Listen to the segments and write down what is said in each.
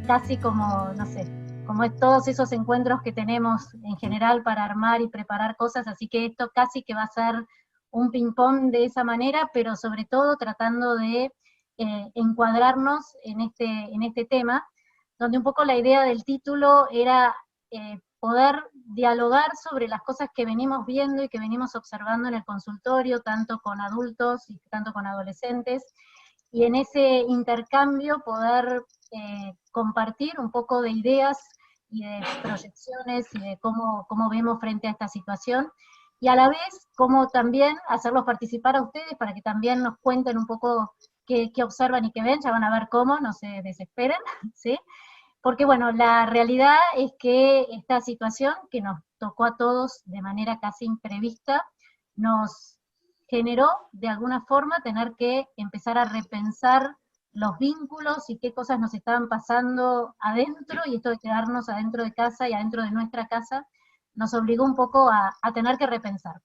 casi como, no sé, como es todos esos encuentros que tenemos en general para armar y preparar cosas, así que esto casi que va a ser un ping-pong de esa manera, pero sobre todo tratando de encuadrarnos en este tema, donde un poco la idea del título era poder dialogar sobre las cosas que venimos viendo y que venimos observando en el consultorio, tanto con adultos y tanto con adolescentes, y en ese intercambio poder compartir un poco de ideas y de proyecciones y de cómo vemos frente a esta situación, y a la vez cómo también hacerlos participar a ustedes para que también nos cuenten un poco qué observan y qué ven, ya van a ver cómo, no se desesperen, ¿sí? Porque bueno, la realidad es que esta situación que nos tocó a todos de manera casi imprevista, nos generó de alguna forma tener que empezar a repensar los vínculos y qué cosas nos estaban pasando adentro, y esto de quedarnos adentro de casa y adentro de nuestra casa, nos obligó un poco a tener que repensar.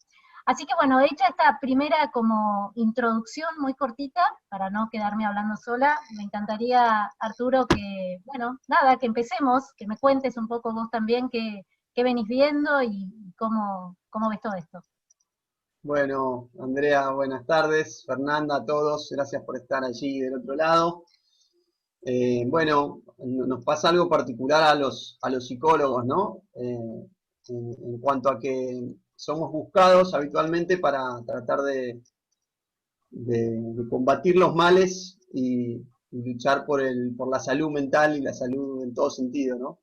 Así que bueno, hecha esta primera como introducción muy cortita, para no quedarme hablando sola, me encantaría, Arturo, que, bueno, nada, que empecemos, que me cuentes un poco vos también qué venís viendo y cómo ves todo esto. Bueno, Andrea, buenas tardes. Fernanda, a todos, gracias por estar allí del otro lado. Bueno, nos pasa algo particular a los psicólogos, ¿no? En cuanto a que somos buscados habitualmente para tratar de combatir los males y luchar por la salud mental y la salud en todo sentido, ¿no?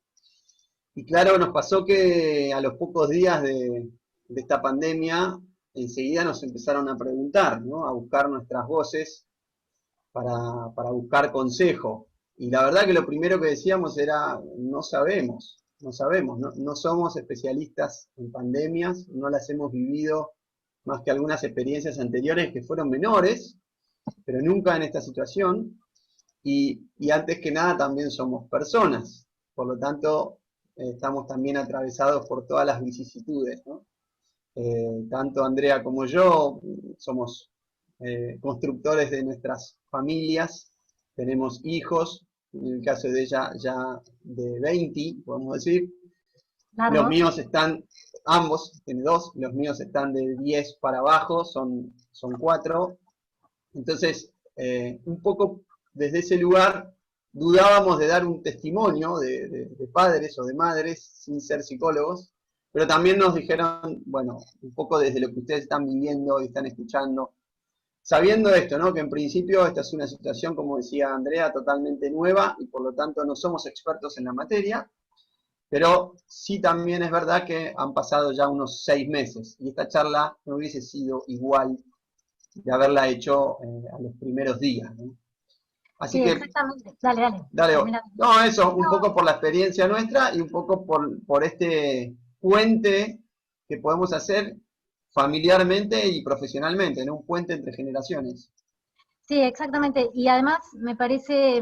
Y claro, nos pasó que a los pocos días de esta pandemia, enseguida nos empezaron a preguntar, ¿no? A buscar nuestras voces para buscar consejo. Y la verdad que lo primero que decíamos era, no sabemos, no somos especialistas en pandemias, no las hemos vivido más que algunas experiencias anteriores que fueron menores, pero nunca en esta situación. Y antes que nada también somos personas, por lo tanto estamos también atravesados por todas las vicisitudes, ¿no? Tanto Andrea como yo somos constructores de nuestras familias, tenemos hijos, en el caso de ella ya de 20, podemos decir. Los Largos. míos están, ambos, tiene dos, los míos están de 10 para abajo, son 4. Entonces, un poco desde ese lugar dudábamos de dar un testimonio de padres o de madres sin ser psicólogos, pero también nos dijeron, bueno, un poco desde lo que ustedes están viviendo y están escuchando, sabiendo esto, ¿no? Que en principio esta es una situación, como decía Andrea, totalmente nueva y por lo tanto no somos expertos en la materia, pero sí también es verdad que han pasado ya unos 6 meses y esta charla no hubiese sido igual de haberla hecho a los primeros días, ¿no? Así Sí, que, exactamente. Dale, dale, dale, termina. no, eso, un No, poco por la experiencia nuestra y un poco por este puente que podemos hacer familiarmente y profesionalmente, ¿no? Un puente entre generaciones. sí, exactamente. Y además me parece,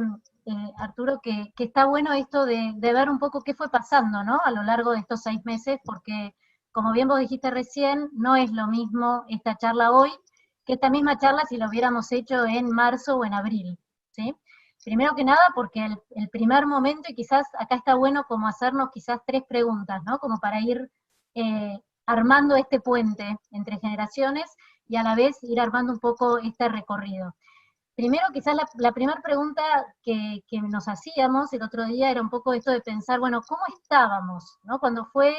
Arturo, que está bueno esto de ver un poco qué fue pasando, ¿no? A lo largo de estos 6 meses, porque como bien vos dijiste recién, no es lo mismo esta charla hoy que esta misma charla si lo hubiéramos hecho en marzo o en abril, ¿sí? Primero que nada porque el primer momento, y quizás acá está bueno como hacernos quizás 3 preguntas, ¿no? Como para ir armando este puente entre generaciones y a la vez ir armando un poco este recorrido. Primero, quizás la primera pregunta que nos hacíamos el otro día era un poco esto de pensar, bueno, ¿cómo estábamos? ¿No? Cuando fue,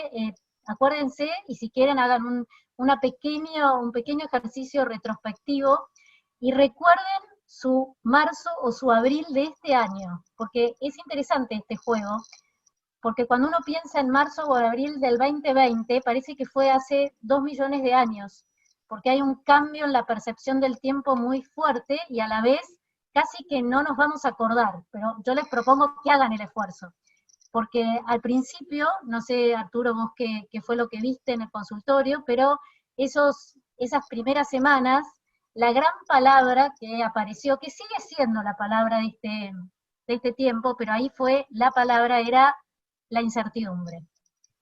acuérdense, y si quieren hagan un pequeño ejercicio retrospectivo y recuerden su marzo o su abril de este año, porque es interesante este juego, porque cuando uno piensa en marzo o abril del 2020, parece que fue hace 2 millones de años, porque hay un cambio en la percepción del tiempo muy fuerte y a la vez casi que no nos vamos a acordar, pero yo les propongo que hagan el esfuerzo, porque al principio, no sé Arturo vos qué fue lo que viste en el consultorio, pero esas primeras semanas, la gran palabra que apareció, que sigue siendo la palabra de este tiempo, pero ahí fue, la palabra era la incertidumbre.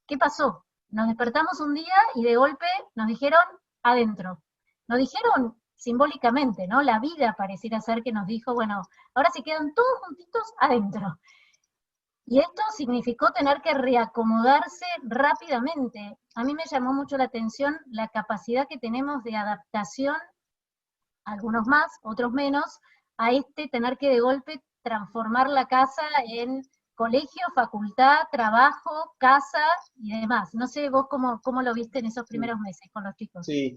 ¿Qué pasó? Nos despertamos un día y de golpe nos dijeron adentro. Nos dijeron simbólicamente, ¿no? La vida pareciera ser que nos dijo, bueno, ahora se quedan todos juntitos adentro. Y esto significó tener que reacomodarse rápidamente. A mí me llamó mucho la atención la capacidad que tenemos de adaptación, algunos más, otros menos, a tener que de golpe transformar la casa en colegio, facultad, trabajo, casa y demás. No sé vos cómo lo viste en esos primeros meses con los chicos. Sí,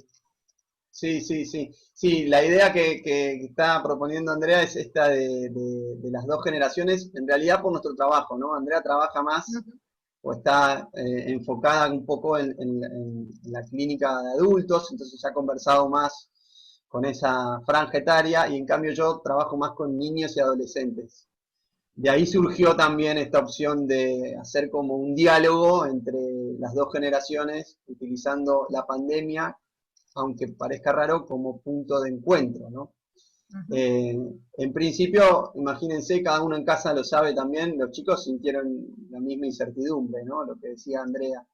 sí, sí, sí. Sí, la idea que está proponiendo Andrea es esta de las dos generaciones, en realidad por nuestro trabajo, ¿no? Andrea trabaja más Ujú. o está enfocada un poco en la clínica de adultos, entonces ha conversado más con esa franja etaria y en cambio yo trabajo más con niños y adolescentes. De ahí surgió también esta opción de hacer como un diálogo entre las dos generaciones, utilizando la pandemia, aunque parezca raro, como punto de encuentro, ¿no? Ujú. Eh, en principio, imagínense, cada uno en casa lo sabe también, los chicos sintieron la misma incertidumbre, ¿no? Lo que decía Andrea.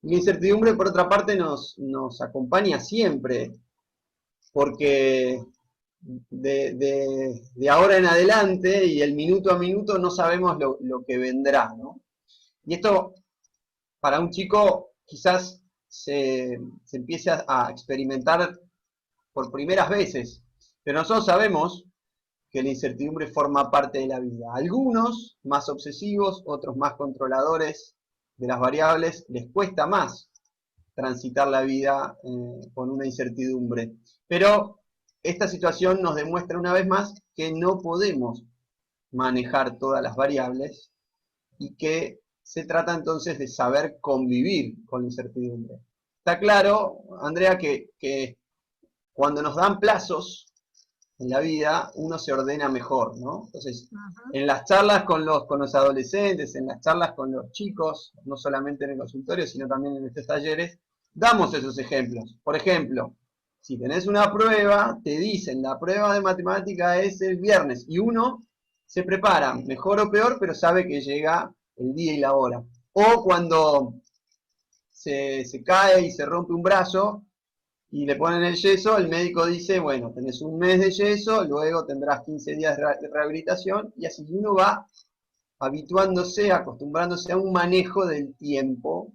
Y la incertidumbre, por otra parte, nos acompaña siempre, porque de ahora en adelante y el minuto a minuto no sabemos lo que vendrá, ¿no? Y esto, para un chico, quizás se empiece a experimentar por primeras veces, pero nosotros sabemos que la incertidumbre forma parte de la vida. Algunos más obsesivos, otros más controladores de las variables, les cuesta más transitar la vida con una incertidumbre. Pero esta situación nos demuestra una vez más que no podemos manejar todas las variables y que se trata entonces de saber convivir con la incertidumbre. Está claro, Andrea, que cuando nos dan plazos en la vida, uno se ordena mejor, ¿no? Entonces, Ujú. en las charlas con los adolescentes, en las charlas con los chicos, no solamente en el consultorio, sino también en estos talleres, damos esos ejemplos. Por ejemplo, si tenés una prueba, te dicen, la prueba de matemática es el viernes, y uno se prepara, mejor o peor, pero sabe que llega el día y la hora. O cuando se cae y se rompe un brazo, y le ponen el yeso, el médico dice, bueno, tenés un mes de yeso, luego tendrás 15 días de rehabilitación, y así uno va habituándose, acostumbrándose a un manejo del tiempo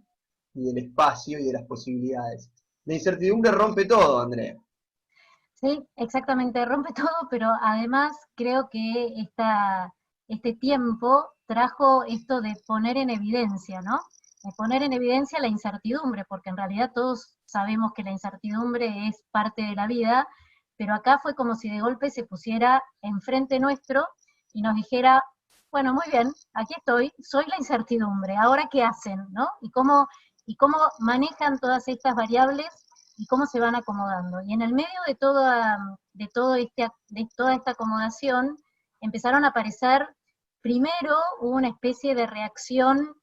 y del espacio y de las posibilidades. La incertidumbre rompe todo, Andrea. Sí, exactamente, rompe todo, pero además creo que este tiempo trajo esto de poner en evidencia, ¿no? De poner en evidencia la incertidumbre, porque en realidad todos sabemos que la incertidumbre es parte de la vida, pero acá fue como si de golpe se pusiera enfrente nuestro y nos dijera, bueno, muy bien, aquí estoy, soy la incertidumbre, ahora qué hacen, ¿no? Y cómo manejan todas estas variables y cómo se van acomodando. Y en el medio de toda esta acomodación empezaron a aparecer, primero hubo una especie de reacción,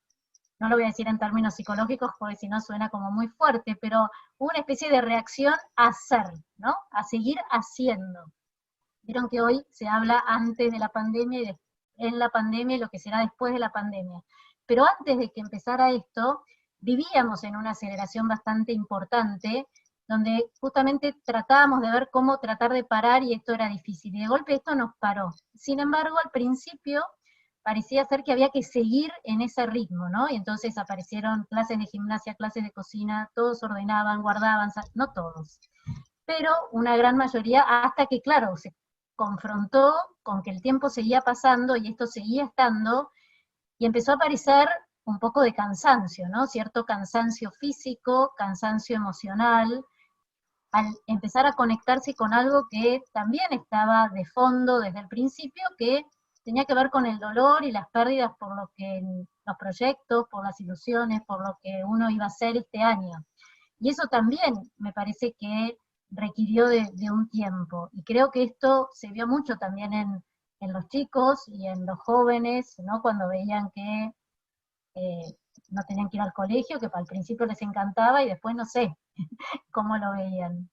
no lo voy a decir en términos psicológicos porque si no suena como muy fuerte, pero hubo una especie de reacción a hacer, ¿no? A seguir haciendo. Vieron que hoy se habla antes de la pandemia y en la pandemia y lo que será después de la pandemia. Pero antes de que empezara esto, vivíamos en una aceleración bastante importante, donde justamente tratábamos de ver cómo tratar de parar y esto era difícil. Y de golpe esto nos paró. Sin embargo, al principio parecía ser que había que seguir en ese ritmo, ¿no? Y entonces aparecieron clases de gimnasia, clases de cocina, todos ordenaban, guardaban, no todos, pero una gran mayoría, hasta que, claro, se confrontó con que el tiempo seguía pasando y esto seguía estando, y empezó a aparecer un poco de cansancio, ¿no? Cierto cansancio físico, cansancio emocional, al empezar a conectarse con algo que también estaba de fondo desde el principio, que tenía que ver con el dolor y las pérdidas por lo que los proyectos, por las ilusiones, por lo que uno iba a hacer este año. Y eso también me parece que requirió de un tiempo. Y creo que esto se vio mucho también en los chicos y en los jóvenes, ¿no? Cuando veían que no tenían que ir al colegio, que al principio les encantaba y después no sé cómo lo veían.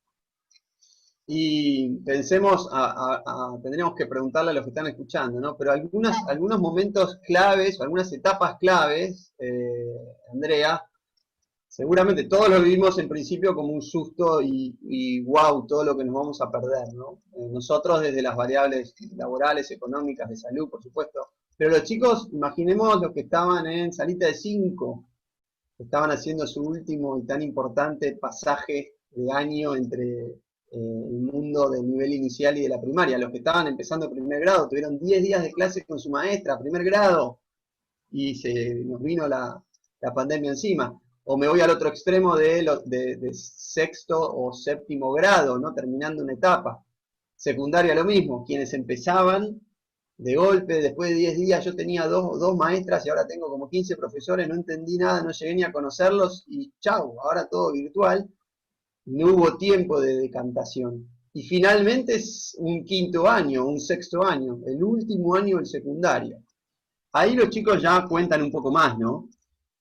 Y pensemos, tendríamos que preguntarle a los que están escuchando, ¿no? Pero Claro. algunos momentos claves, algunas etapas claves, Andrea, seguramente todos lo vivimos en principio como un susto y wow, todo lo que nos vamos a perder, ¿no? Nosotros desde las variables laborales, económicas, de salud, por supuesto, Pero los chicos, imaginemos los que estaban en salita de 5, estaban haciendo su último y tan importante pasaje de año entre el mundo del nivel inicial y de la primaria. Los que estaban empezando primer grado tuvieron 10 días de clase con su maestra, primer grado, y nos vino la pandemia encima. O me voy al otro extremo de sexto o séptimo grado, ¿no? Terminando una etapa. Secundaria lo mismo, quienes empezaban de golpe, después de 10 días, yo tenía dos maestras y ahora tengo como 15 profesores, no entendí nada, no llegué ni a conocerlos y chau, ahora todo virtual, no hubo tiempo de decantación. Y finalmente es un quinto año, un sexto año, el último año del secundario. Ahí los chicos ya cuentan un poco más, ¿no?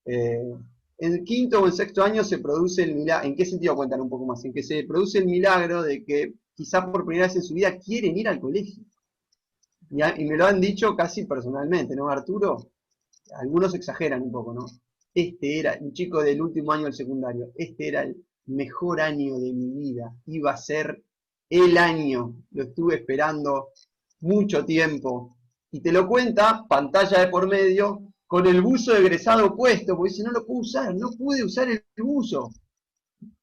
En el quinto o el sexto año se produce el milagro. ¿En qué sentido cuentan un poco más? En que se produce el milagro de que quizás por primera vez en su vida quieren ir al colegio. Y me lo han dicho casi personalmente, ¿no, Arturo? Algunos exageran un poco, ¿no? Este era, un chico del último año del secundario, este era el mejor año de mi vida. Iba a ser el año. Lo estuve esperando mucho tiempo. Y te lo cuenta, pantalla de por medio, con el buzo egresado puesto, porque dice, no lo puedo usar, no pude usar el buzo.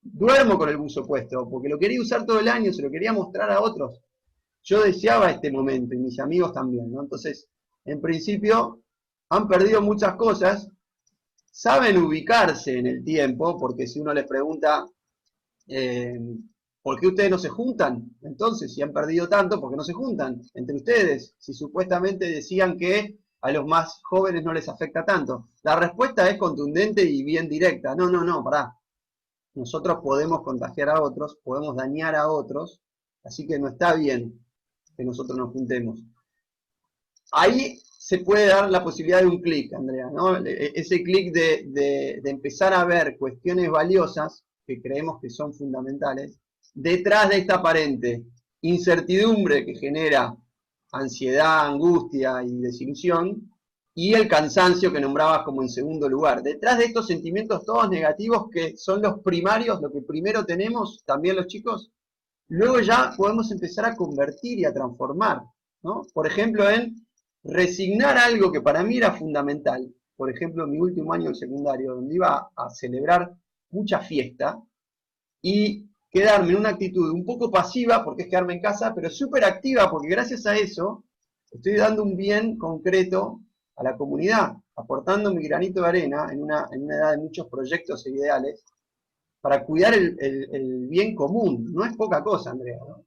Duermo con el buzo puesto, porque lo quería usar todo el año, se lo quería mostrar a otros. Yo deseaba este momento, y mis amigos también, ¿no? Entonces, en principio, han perdido muchas cosas, saben ubicarse en el tiempo, porque si uno les pregunta, ¿por qué ustedes no se juntan? Entonces, si han perdido tanto, ¿por qué no se juntan entre ustedes? Si supuestamente decían que a los más jóvenes no les afecta tanto. La respuesta es contundente y bien directa. No, no, no, pará. Nosotros podemos contagiar a otros, podemos dañar a otros, así que no está bien que nosotros nos juntemos. Ahí se puede dar la posibilidad de un clic, Andrea, ¿no? Ese clic de empezar a ver cuestiones valiosas, que creemos que son fundamentales, detrás de esta aparente incertidumbre que genera ansiedad, angustia y desilusión, y el cansancio que nombrabas como en segundo lugar. Detrás de estos sentimientos todos negativos que son los primarios, lo que primero tenemos, también los chicos, luego ya podemos empezar a convertir y a transformar, ¿no? Por ejemplo, en resignar algo que para mí era fundamental. Por ejemplo, en mi último año del secundario, donde iba a celebrar mucha fiesta, y quedarme en una actitud un poco pasiva, porque es quedarme en casa, pero súper activa, porque gracias a eso estoy dando un bien concreto a la comunidad, aportando mi granito de arena en una edad de muchos proyectos e ideales, para cuidar el bien común. No es poca cosa, Andrea, ¿no?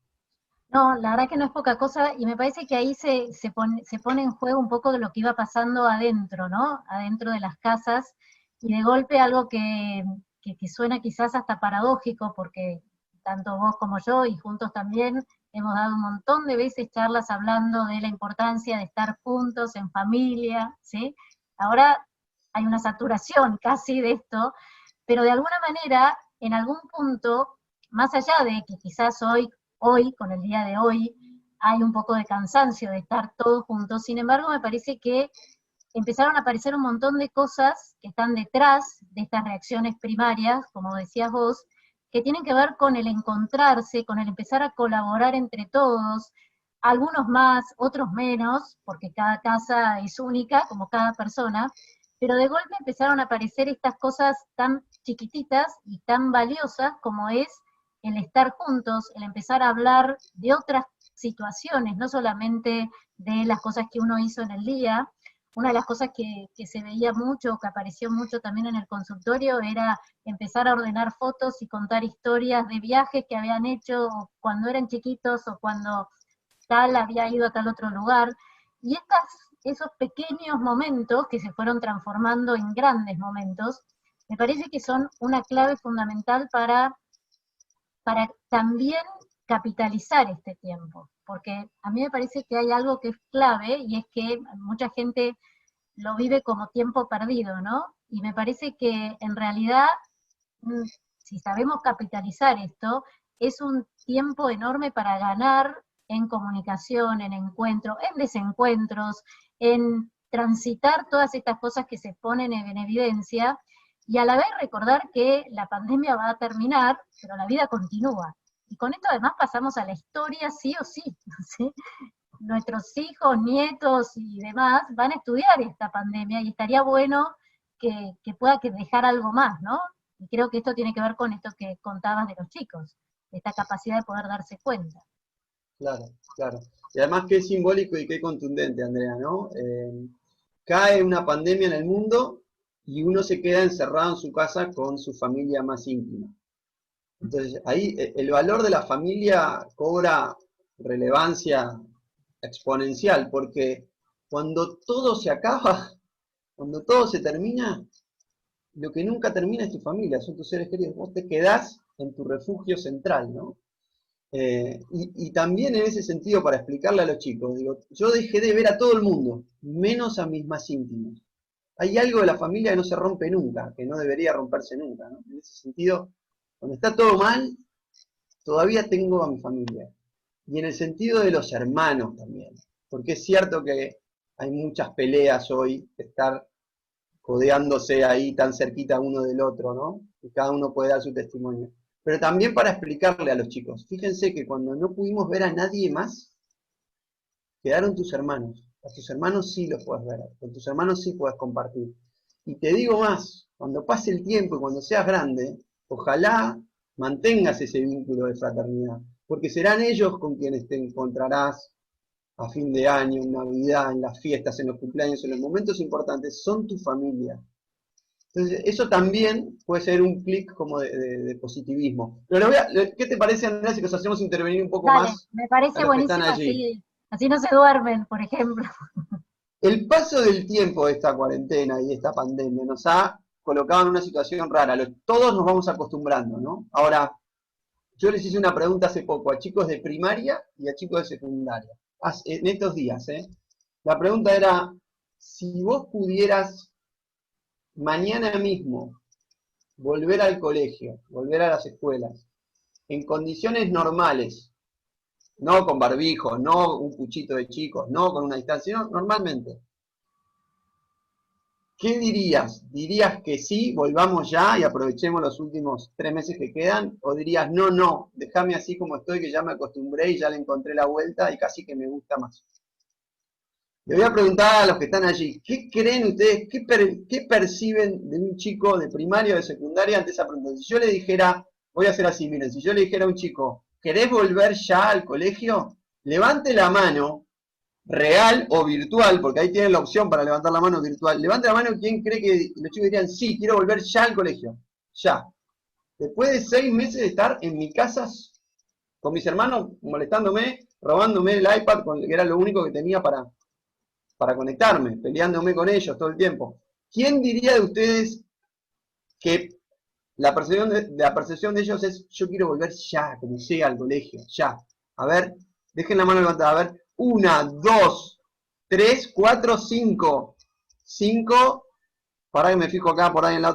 No, la verdad que no es poca cosa, y me parece que ahí se pone en juego un poco de lo que iba pasando adentro, ¿no? Adentro de las casas, y de golpe algo que suena quizás hasta paradójico, porque tanto vos como yo, y juntos también, hemos dado un montón de veces charlas hablando de la importancia de estar juntos, en familia, ¿sí? Ahora hay una saturación casi de esto, pero de alguna manera, en algún punto, más allá de que quizás hoy, con el día de hoy, hay un poco de cansancio de estar todos juntos. Sin embargo, me parece que empezaron a aparecer un montón de cosas que están detrás de estas reacciones primarias, como decías vos, que tienen que ver con el encontrarse, con el empezar a colaborar entre todos, algunos más, otros menos, porque cada casa es única, como cada persona, pero de golpe empezaron a aparecer estas cosas tan chiquititas y tan valiosas como es el estar juntos, el empezar a hablar de otras situaciones, no solamente de las cosas que uno hizo en el día. Una de las cosas que se veía mucho, que apareció mucho también en el consultorio, era empezar a ordenar fotos y contar historias de viajes que habían hecho cuando eran chiquitos o cuando tal había ido a tal otro lugar. Y esos pequeños momentos que se fueron transformando en grandes momentos, me parece que son una clave fundamental para también capitalizar este tiempo, porque a mí me parece que hay algo que es clave, y es que mucha gente lo vive como tiempo perdido, ¿no? Y me parece que en realidad, si sabemos capitalizar esto, es un tiempo enorme para ganar en comunicación, en encuentro, en desencuentros, en transitar todas estas cosas que se ponen en evidencia, y a la vez recordar que la pandemia va a terminar, pero la vida continúa. Y con esto además pasamos a la historia sí o sí, ¿sí? nuestros hijos, nietos y demás van a estudiar esta pandemia y estaría bueno que pueda dejar algo más, ¿no? Y creo que esto tiene que ver con esto que contabas de los chicos, esta capacidad de poder darse cuenta. Claro, claro. Y además qué simbólico y qué contundente, Andrea, ¿no? Cae una pandemia en el mundo y uno se queda encerrado en su casa con su familia más íntima. Entonces, ahí el valor de la familia cobra relevancia exponencial, porque cuando todo se acaba, cuando todo se termina, lo que nunca termina es tu familia, son tus seres queridos. Vos te quedás en tu refugio central, ¿no? Y también en ese sentido, para explicarle a los chicos, digo, yo dejé de ver a todo el mundo, menos a mis más íntimos. Hay algo de la familia que no se rompe nunca, que no debería romperse nunca, ¿no? En ese sentido, cuando está todo mal, todavía tengo a mi familia. Y en el sentido de los hermanos también, porque es cierto que hay muchas peleas hoy, estar codeándose ahí tan cerquita uno del otro, ¿no? Y cada uno puede dar su testimonio. Pero también para explicarle a los chicos, fíjense que cuando no pudimos ver a nadie más, quedaron tus hermanos. A tus hermanos sí los puedes ver, con tus hermanos sí puedes compartir. Y te digo más, cuando pase el tiempo y cuando seas grande, ojalá mantengas ese vínculo de fraternidad, porque serán ellos con quienes te encontrarás a fin de año, en Navidad, en las fiestas, en los cumpleaños, en los momentos importantes, son tu familia. Entonces, eso también puede ser un clic como de positivismo. Pero ¿qué te parece, Andrea, si los hacemos intervenir un poco Dale, más me a parece los que están buenísimo, allí? así no se duermen, por ejemplo. El paso del tiempo de esta cuarentena y de esta pandemia nos ha colocado en una situación rara. Todos nos vamos acostumbrando, ¿no? Ahora, yo les hice una pregunta hace poco a chicos de primaria y a chicos de secundaria, en estos días, ¿eh? La pregunta era, si vos pudieras mañana mismo volver al colegio, volver a las escuelas, en condiciones normales, no con barbijo, no un puchito de chicos, no con una distancia, sino normalmente, ¿qué dirías? ¿Dirías que sí, volvamos ya y aprovechemos los últimos 3 meses que quedan? ¿O dirías, no, no, déjame así como estoy, que ya me acostumbré y ya le encontré la vuelta y casi que me gusta más? Le voy a preguntar a los que están allí, ¿qué creen ustedes, qué perciben de un chico de primaria o de secundaria ante esa pregunta? Si yo le dijera, voy a hacer así, miren, si yo le dijera a un chico, ¿querés volver ya al colegio? Levante la mano, real o virtual, porque ahí tienen la opción para levantar la mano virtual. Levante la mano quien cree que los chicos dirían, sí, quiero volver ya al colegio, ya. Después de 6 meses de estar en mi casa con mis hermanos molestándome, robándome el iPad, que era lo único que tenía para conectarme, peleándome con ellos todo el tiempo. ¿Quién diría de ustedes que la percepción de ellos es, yo quiero volver ya, como sea, al colegio, ya? A ver, dejen la mano levantada, a ver, 1, 2, 3, 4, 5. 5, para que me fijo acá por ahí en la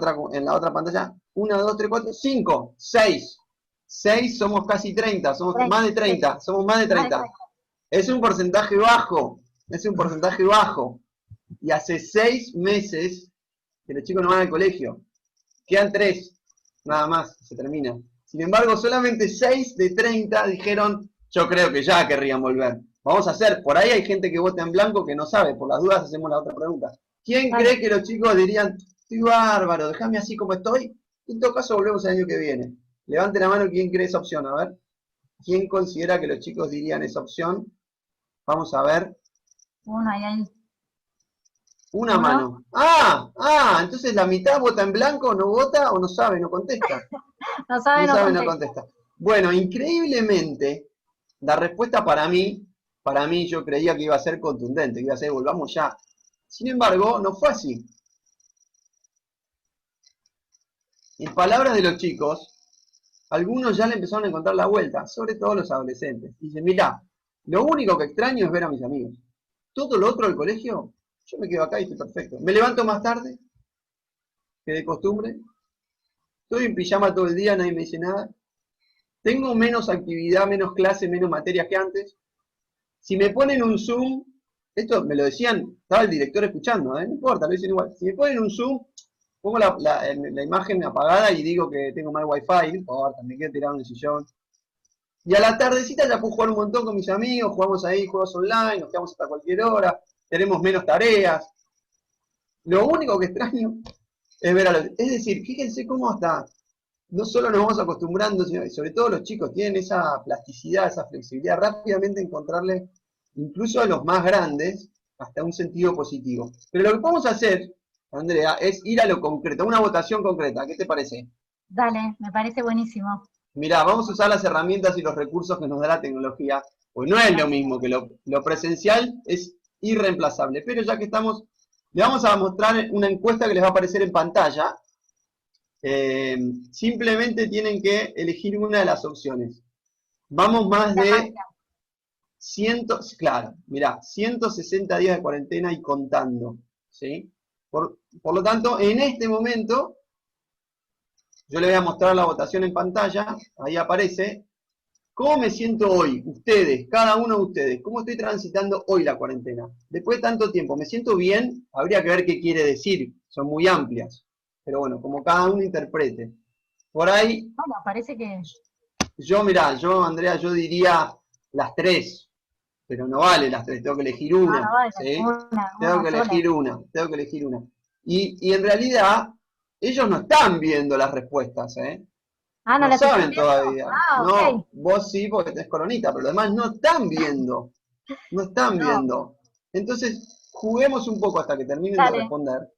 otra pantalla. 1, 2, 3, 4, 5, 6. 6 somos casi 30, somos más de 30, somos más de 30. Es un porcentaje bajo, es un porcentaje bajo. Y hace 6 meses que los chicos no van al colegio. Quedan 3, nada más, se termina. Sin embargo, solamente 6 de 30 dijeron, yo creo que ya querrían volver. Vamos a hacer, por ahí hay gente que vota en blanco que no sabe, por las dudas hacemos la otra pregunta. ¿Quién cree que los chicos dirían, estoy bárbaro, déjame así como estoy? En todo caso, volvemos el año que viene. Levante la mano quien cree esa opción, a ver. ¿Quién considera que los chicos dirían esa opción? Vamos a ver. Uno, ahí. Una mano. Entonces la mitad vota en blanco, no vota o no sabe, no contesta. No sabe, No no sabe, no contesta. contesta. Bueno, increíblemente, la respuesta para mí yo creía que iba a ser contundente, que iba a ser volvamos ya. Sin embargo, no fue así. En palabras de los chicos, algunos ya le empezaron a encontrar la vuelta, sobre todo los adolescentes. Dicen, mirá, lo único que extraño es ver a mis amigos. Todo lo otro del colegio, yo me quedo acá y estoy perfecto. Me levanto más tarde que de costumbre. Estoy en pijama todo el día, nadie me dice nada. Tengo menos actividad, menos clase, menos materias que antes. Si me ponen un Zoom, esto me lo decían, estaba el director escuchando, no importa, lo dicen igual. Si me ponen un Zoom, pongo la imagen apagada y digo que tengo mal wifi, por favor, me quedo tirado en el sillón. Y a la tardecita ya puedo jugar un montón con mis amigos, jugamos ahí juegos online, nos quedamos hasta cualquier hora, tenemos menos tareas. Lo único que extraño es ver a los... Es decir, fíjense cómo hasta no solo nos vamos acostumbrando, sino, y sobre todo los chicos tienen esa plasticidad, esa flexibilidad, rápidamente encontrarle, incluso a los más grandes, hasta un sentido positivo. Pero lo que podemos hacer, Andrea, es ir a lo concreto, a una votación concreta. ¿Qué te parece? Dale, me parece buenísimo. Mirá, vamos a usar las herramientas y los recursos que nos da la tecnología, pues no es lo mismo que lo presencial, es irreemplazable. Pero ya que estamos, le vamos a mostrar una encuesta que les va a aparecer en pantalla. Simplemente tienen que elegir una de las opciones. Vamos más de 100, claro, mirá, 160 días de cuarentena y contando, ¿sí? Por lo tanto, en este momento, yo les voy a mostrar la votación en pantalla, ahí aparece, ¿cómo me siento hoy? Ustedes, cada uno de ustedes, ¿cómo estoy transitando hoy la cuarentena? Después de tanto tiempo, ¿me siento bien? Habría que ver qué quiere decir, son muy amplias, pero bueno, como cada uno interprete. Por ahí, Bueno, parece que... mirá, Andrea, yo diría las tres, pero no vale las tres, tengo que elegir Ah, una, no vale, ¿sí? Tengo una que sola. elegir una, tengo que elegir una. Y en realidad, ellos no están viendo las respuestas, ¿eh? Ah, ¿no No las están saben viendo? todavía. Ah, No, ok. vos sí porque tenés coronita, pero los demás no están viendo. No están No, viendo. Entonces, juguemos un poco hasta que terminen de dale. responder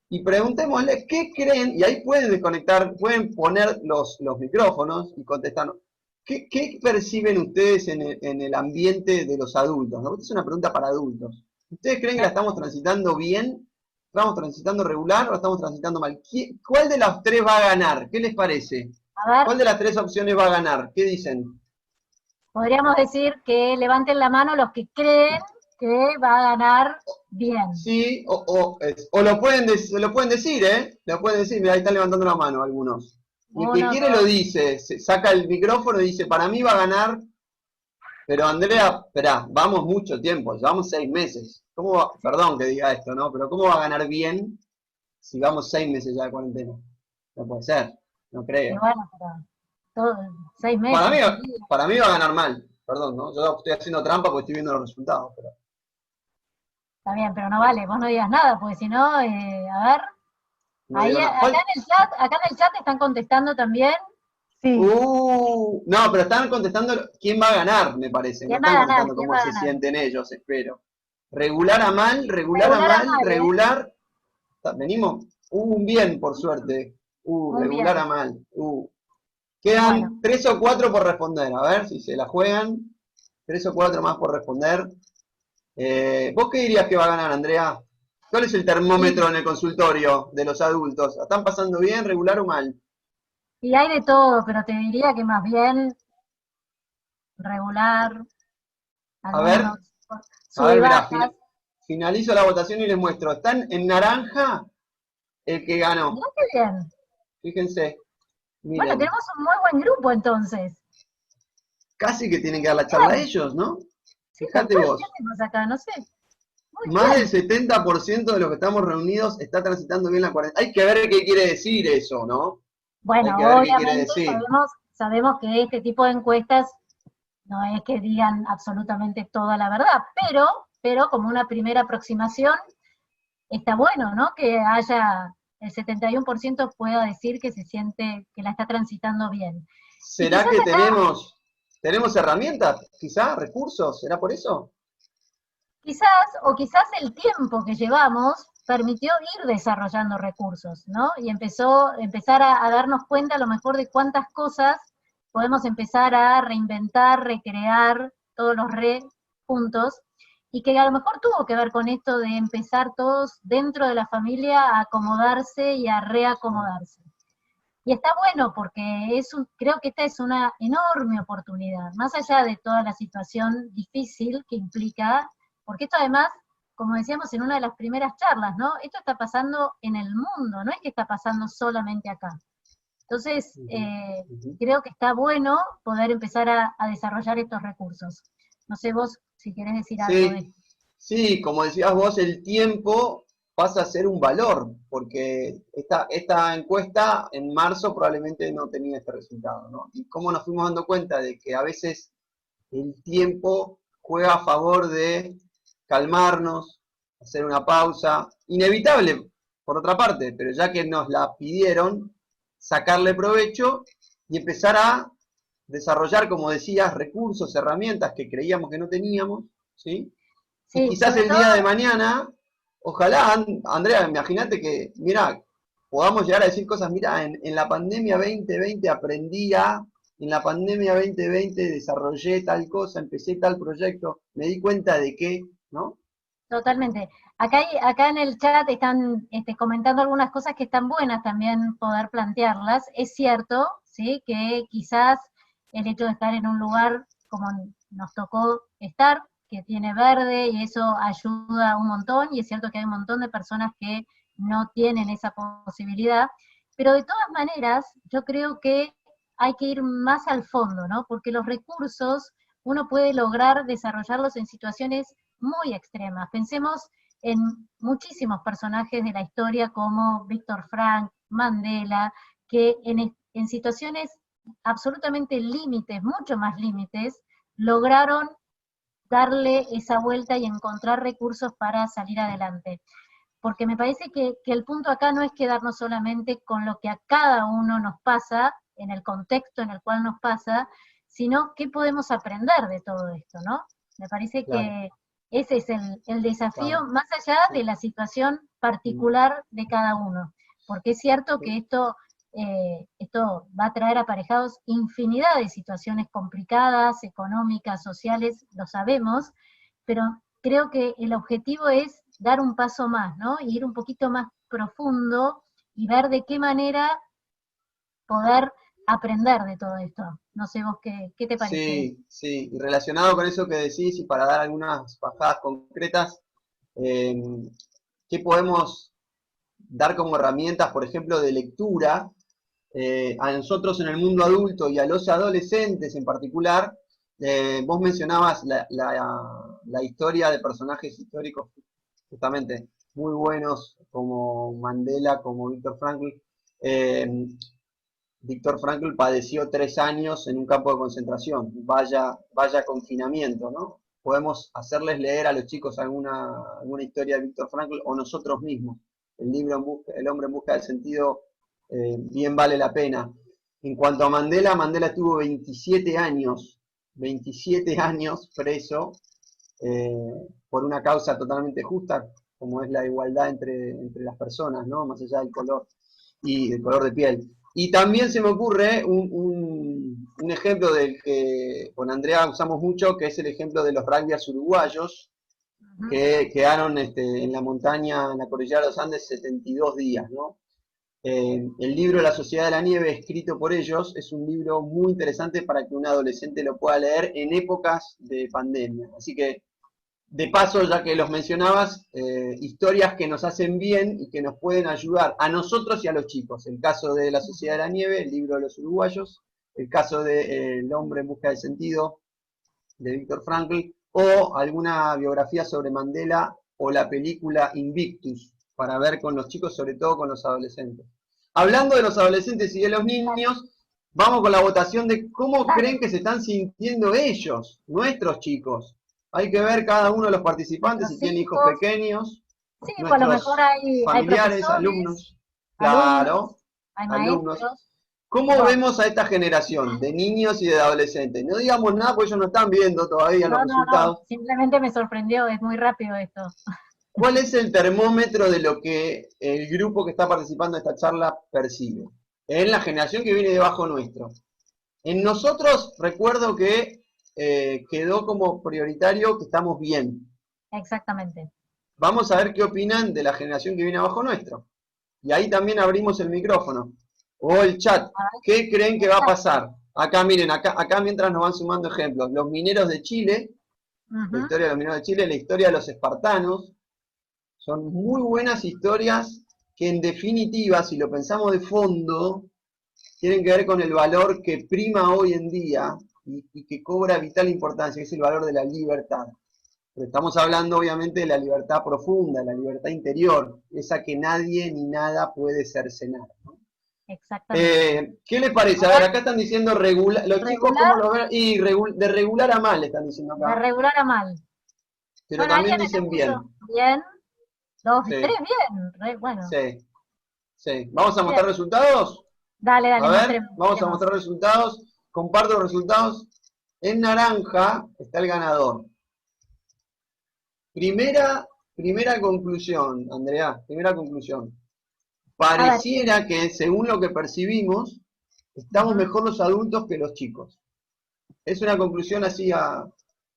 y preguntémosle qué creen, y ahí pueden desconectar, pueden poner los micrófonos y contestarnos. ¿Qué perciben ustedes en el ambiente de los adultos? ¿No? Esta es una pregunta para adultos. ¿Ustedes creen que la estamos transitando bien? ¿Estamos transitando regular o la estamos transitando mal? ¿Cuál de las tres va a ganar? ¿Qué les parece? A ver, ¿Cuál de las tres opciones va a ganar? ¿Qué dicen? podríamos decir que levanten la mano los que creen que va a ganar bien. Sí, o lo pueden decir, ¿eh? Lo pueden decir, mira, ahí están levantando la mano algunos. Y el que Uno, quiere lo dos. dice, saca el micrófono y dice, para mí va a ganar, pero Andrea, esperá, vamos mucho tiempo, llevamos 6 meses. ¿Cómo va? Perdón que diga esto, ¿no? Pero ¿cómo va a ganar bien si vamos 6 meses ya de cuarentena? No puede ser, no Y creo. bueno, pero todo, seis Para mí, meses, sí. para mí va a ganar mal, perdón, ¿no? Yo estoy haciendo trampa porque estoy viendo los resultados, pero... Está bien, pero no vale, vos no digas nada, porque si no, a ver, No ahí digo nada. acá en el chat están contestando también. Sí. No, pero están contestando quién va a ganar, me parece. No ¿Quién va están a ganar? contestando ¿Quién cómo va a se ganar? sienten ellos, espero. Regular a mal, regular a Regular a mal, mal, ¿eh? regular. Venimos. Un bien, por suerte. Un Regular a bien. mal. Bueno, Quedan 3 o 4 por responder. A ver si se la juegan. 3 o 4 más por responder. ¿Vos qué dirías que va a ganar, Andrea? ¿Cuál es el termómetro en el consultorio de los adultos? ¿Están pasando bien, regular o mal? y hay de todo, pero te diría que más bien regular, A ver, algunos a sube y ver, mirá, bajas. finalizo la votación y les muestro. Están en naranja el que ganó. Mirá qué bien. Fíjense, Bueno, miren, tenemos un muy buen grupo entonces. casi que tienen que dar la charla a Bien. ellos, ¿no? Sí, tal Fíjate cual, ¿qué vos, hacemos acá? No sé. Muy más del bien. 70% de los que estamos reunidos está transitando bien la cuarentena. Hay que ver qué quiere decir eso, ¿no? Hay que ver Bueno, qué quiere obviamente decir. sabemos que este tipo de encuestas no es que digan absolutamente toda la verdad, pero como una primera aproximación está bueno, ¿no? Que haya el 71% pueda decir que se siente que la está transitando bien. Y ¿Será quizás que acá, tenemos herramientas? Quizá, recursos, ¿será por eso? quizás el tiempo que llevamos permitió ir desarrollando recursos, ¿no? Y empezar a darnos cuenta a lo mejor de cuántas cosas podemos empezar a reinventar, recrear, todos los juntos, y que a lo mejor tuvo que ver con esto de empezar todos dentro de la familia a acomodarse y a reacomodarse. Y está bueno porque creo que esta es una enorme oportunidad, más allá de toda la situación difícil que implica, porque esto además, como decíamos en una de las primeras charlas, ¿no? Esto está pasando en el mundo, no es que está pasando solamente acá. Entonces, Ujú, ujú. creo que está bueno poder empezar a desarrollar estos recursos. No sé vos si querés decir algo de Sí, esto. sí, como decías vos, el tiempo. pasa a ser un valor, porque esta encuesta en marzo probablemente no tenía este resultado, ¿no? Y cómo nos fuimos dando cuenta de que a veces el tiempo juega a favor de calmarnos, hacer una pausa, inevitable por otra parte, pero ya que nos la pidieron, sacarle provecho y empezar a desarrollar, como decías, recursos, herramientas que creíamos que no teníamos, ¿sí? Y Sí, quizás sobre el todo, día de mañana, ojalá, Andrea, imagínate que, mira, podamos llegar a decir cosas, mira, en la pandemia 2020 aprendí a, en la pandemia 2020 desarrollé tal cosa, empecé tal proyecto, me di cuenta de que, ¿no? totalmente. Acá en el chat están comentando algunas cosas que están buenas también poder plantearlas. Es cierto, ¿sí? Que quizás el hecho de estar en un lugar como nos tocó estar, que tiene verde, y eso ayuda un montón, y es cierto que hay un montón de personas que no tienen esa posibilidad, pero de todas maneras, yo creo que hay que ir más al fondo, ¿no? Porque los recursos uno puede lograr desarrollarlos en situaciones muy extremas. Pensemos en muchísimos personajes de la historia como Víctor Frank, Mandela, que en situaciones absolutamente límites, mucho más límites, lograron darle esa vuelta y encontrar recursos para salir adelante. Porque me parece que el punto acá no es quedarnos solamente con lo que a cada uno nos pasa, en el contexto en el cual nos pasa, sino qué podemos aprender de todo esto, ¿no? Me parece Claro, que ese es el desafío, claro. más allá de la situación particular de cada uno, porque es cierto que esto va a traer aparejados infinidad de situaciones complicadas, económicas, sociales, lo sabemos, pero creo que el objetivo es dar un paso más, ¿no? Y ir un poquito más profundo y ver de qué manera poder aprender de todo esto. No sé vos qué te parece. Sí, sí, y relacionado con eso que decís y para dar algunas bajadas concretas, eh, ¿qué podemos dar como herramientas, por ejemplo, de lectura a nosotros en el mundo adulto y a los adolescentes en particular? Vos mencionabas la historia de personajes históricos justamente muy buenos como Mandela, como Víctor Frankl. Eh, Víctor Frankl padeció 3 años en un campo de concentración. Vaya confinamiento, ¿no? Podemos hacerles leer a los chicos alguna historia de Víctor Frankl o nosotros mismos. El libro El hombre en busca del sentido bien vale la pena. En cuanto a Mandela, Mandela estuvo 27 años preso por una causa totalmente justa, como es la igualdad entre las personas, ¿no? Más allá del color y del color de piel. Y también se me ocurre un ejemplo del que con Andrea usamos mucho, que es el ejemplo de los rugbyers uruguayos, Uh -huh. que quedaron en la montaña, en la cordillera de los Andes, 72 días, ¿no? El libro La Sociedad de la Nieve, escrito por ellos, es un libro muy interesante para que un adolescente lo pueda leer en épocas de pandemia. Así que de paso, ya que los mencionabas, historias que nos hacen bien y que nos pueden ayudar a nosotros y a los chicos. El caso de La Sociedad de la Nieve, el libro de los uruguayos, el caso de El hombre en busca de sentido, de Víctor Frankl, o alguna biografía sobre Mandela o la película Invictus, para ver con los chicos, sobre todo con los adolescentes. Hablando de los adolescentes y de los niños, vamos con la votación de cómo Dale, creen que se están sintiendo ellos, nuestros chicos. Hay que ver cada uno de los participantes si nuestros tiene hijos hijos, pequeños, sí, pues a lo mejor nuestros hay familiares, profesores, alumnos, alumnos, claro, hay alumnos. maestros. ¿Cómo Bueno, vemos a esta generación de niños y de adolescentes? No digamos nada porque ellos no están viendo todavía los no, resultados. simplemente me sorprendió, es muy rápido esto. ¿Cuál es el termómetro de lo que el grupo que está participando en esta charla percibe? En la generación que viene debajo nuestro. En nosotros recuerdo que quedó como prioritario que estamos bien. Exactamente. Vamos a ver qué opinan de la generación que viene abajo nuestro. Y ahí también abrimos el micrófono o el chat. A ver, ¿Qué creen que va a exacto. pasar? Acá miren, acá mientras nos van sumando ejemplos. Los mineros de Chile, la Ujú. historia de los mineros de Chile, la historia de los espartanos, son muy buenas historias que en definitiva, si lo pensamos de fondo, tienen que ver con el valor que prima hoy en día y que cobra vital importancia, que es el valor de la libertad. Pero estamos hablando obviamente de la libertad profunda, la libertad interior, esa que nadie ni nada puede cercenar, ¿no? Exactamente. ¿Qué les parece? A ver, acá están diciendo los chicos cómo Regular, lo ven, y de regular a mal están diciendo de acá, regular a mal. pero Bueno, también alguien acá dicen puso bien. bien, dos, tres Sí, bien, bueno, sí, sí. ¿Vamos a bien. mostrar resultados? Dale, A dale, ver, mostremos, vamos a mostremos. mostrar resultados. Comparto los resultados. En naranja está el ganador. Primera conclusión, Andrea, primera conclusión. A ver, Pareciera que, según lo que percibimos, estamos ujú, mejor los adultos que los chicos. Es una conclusión así a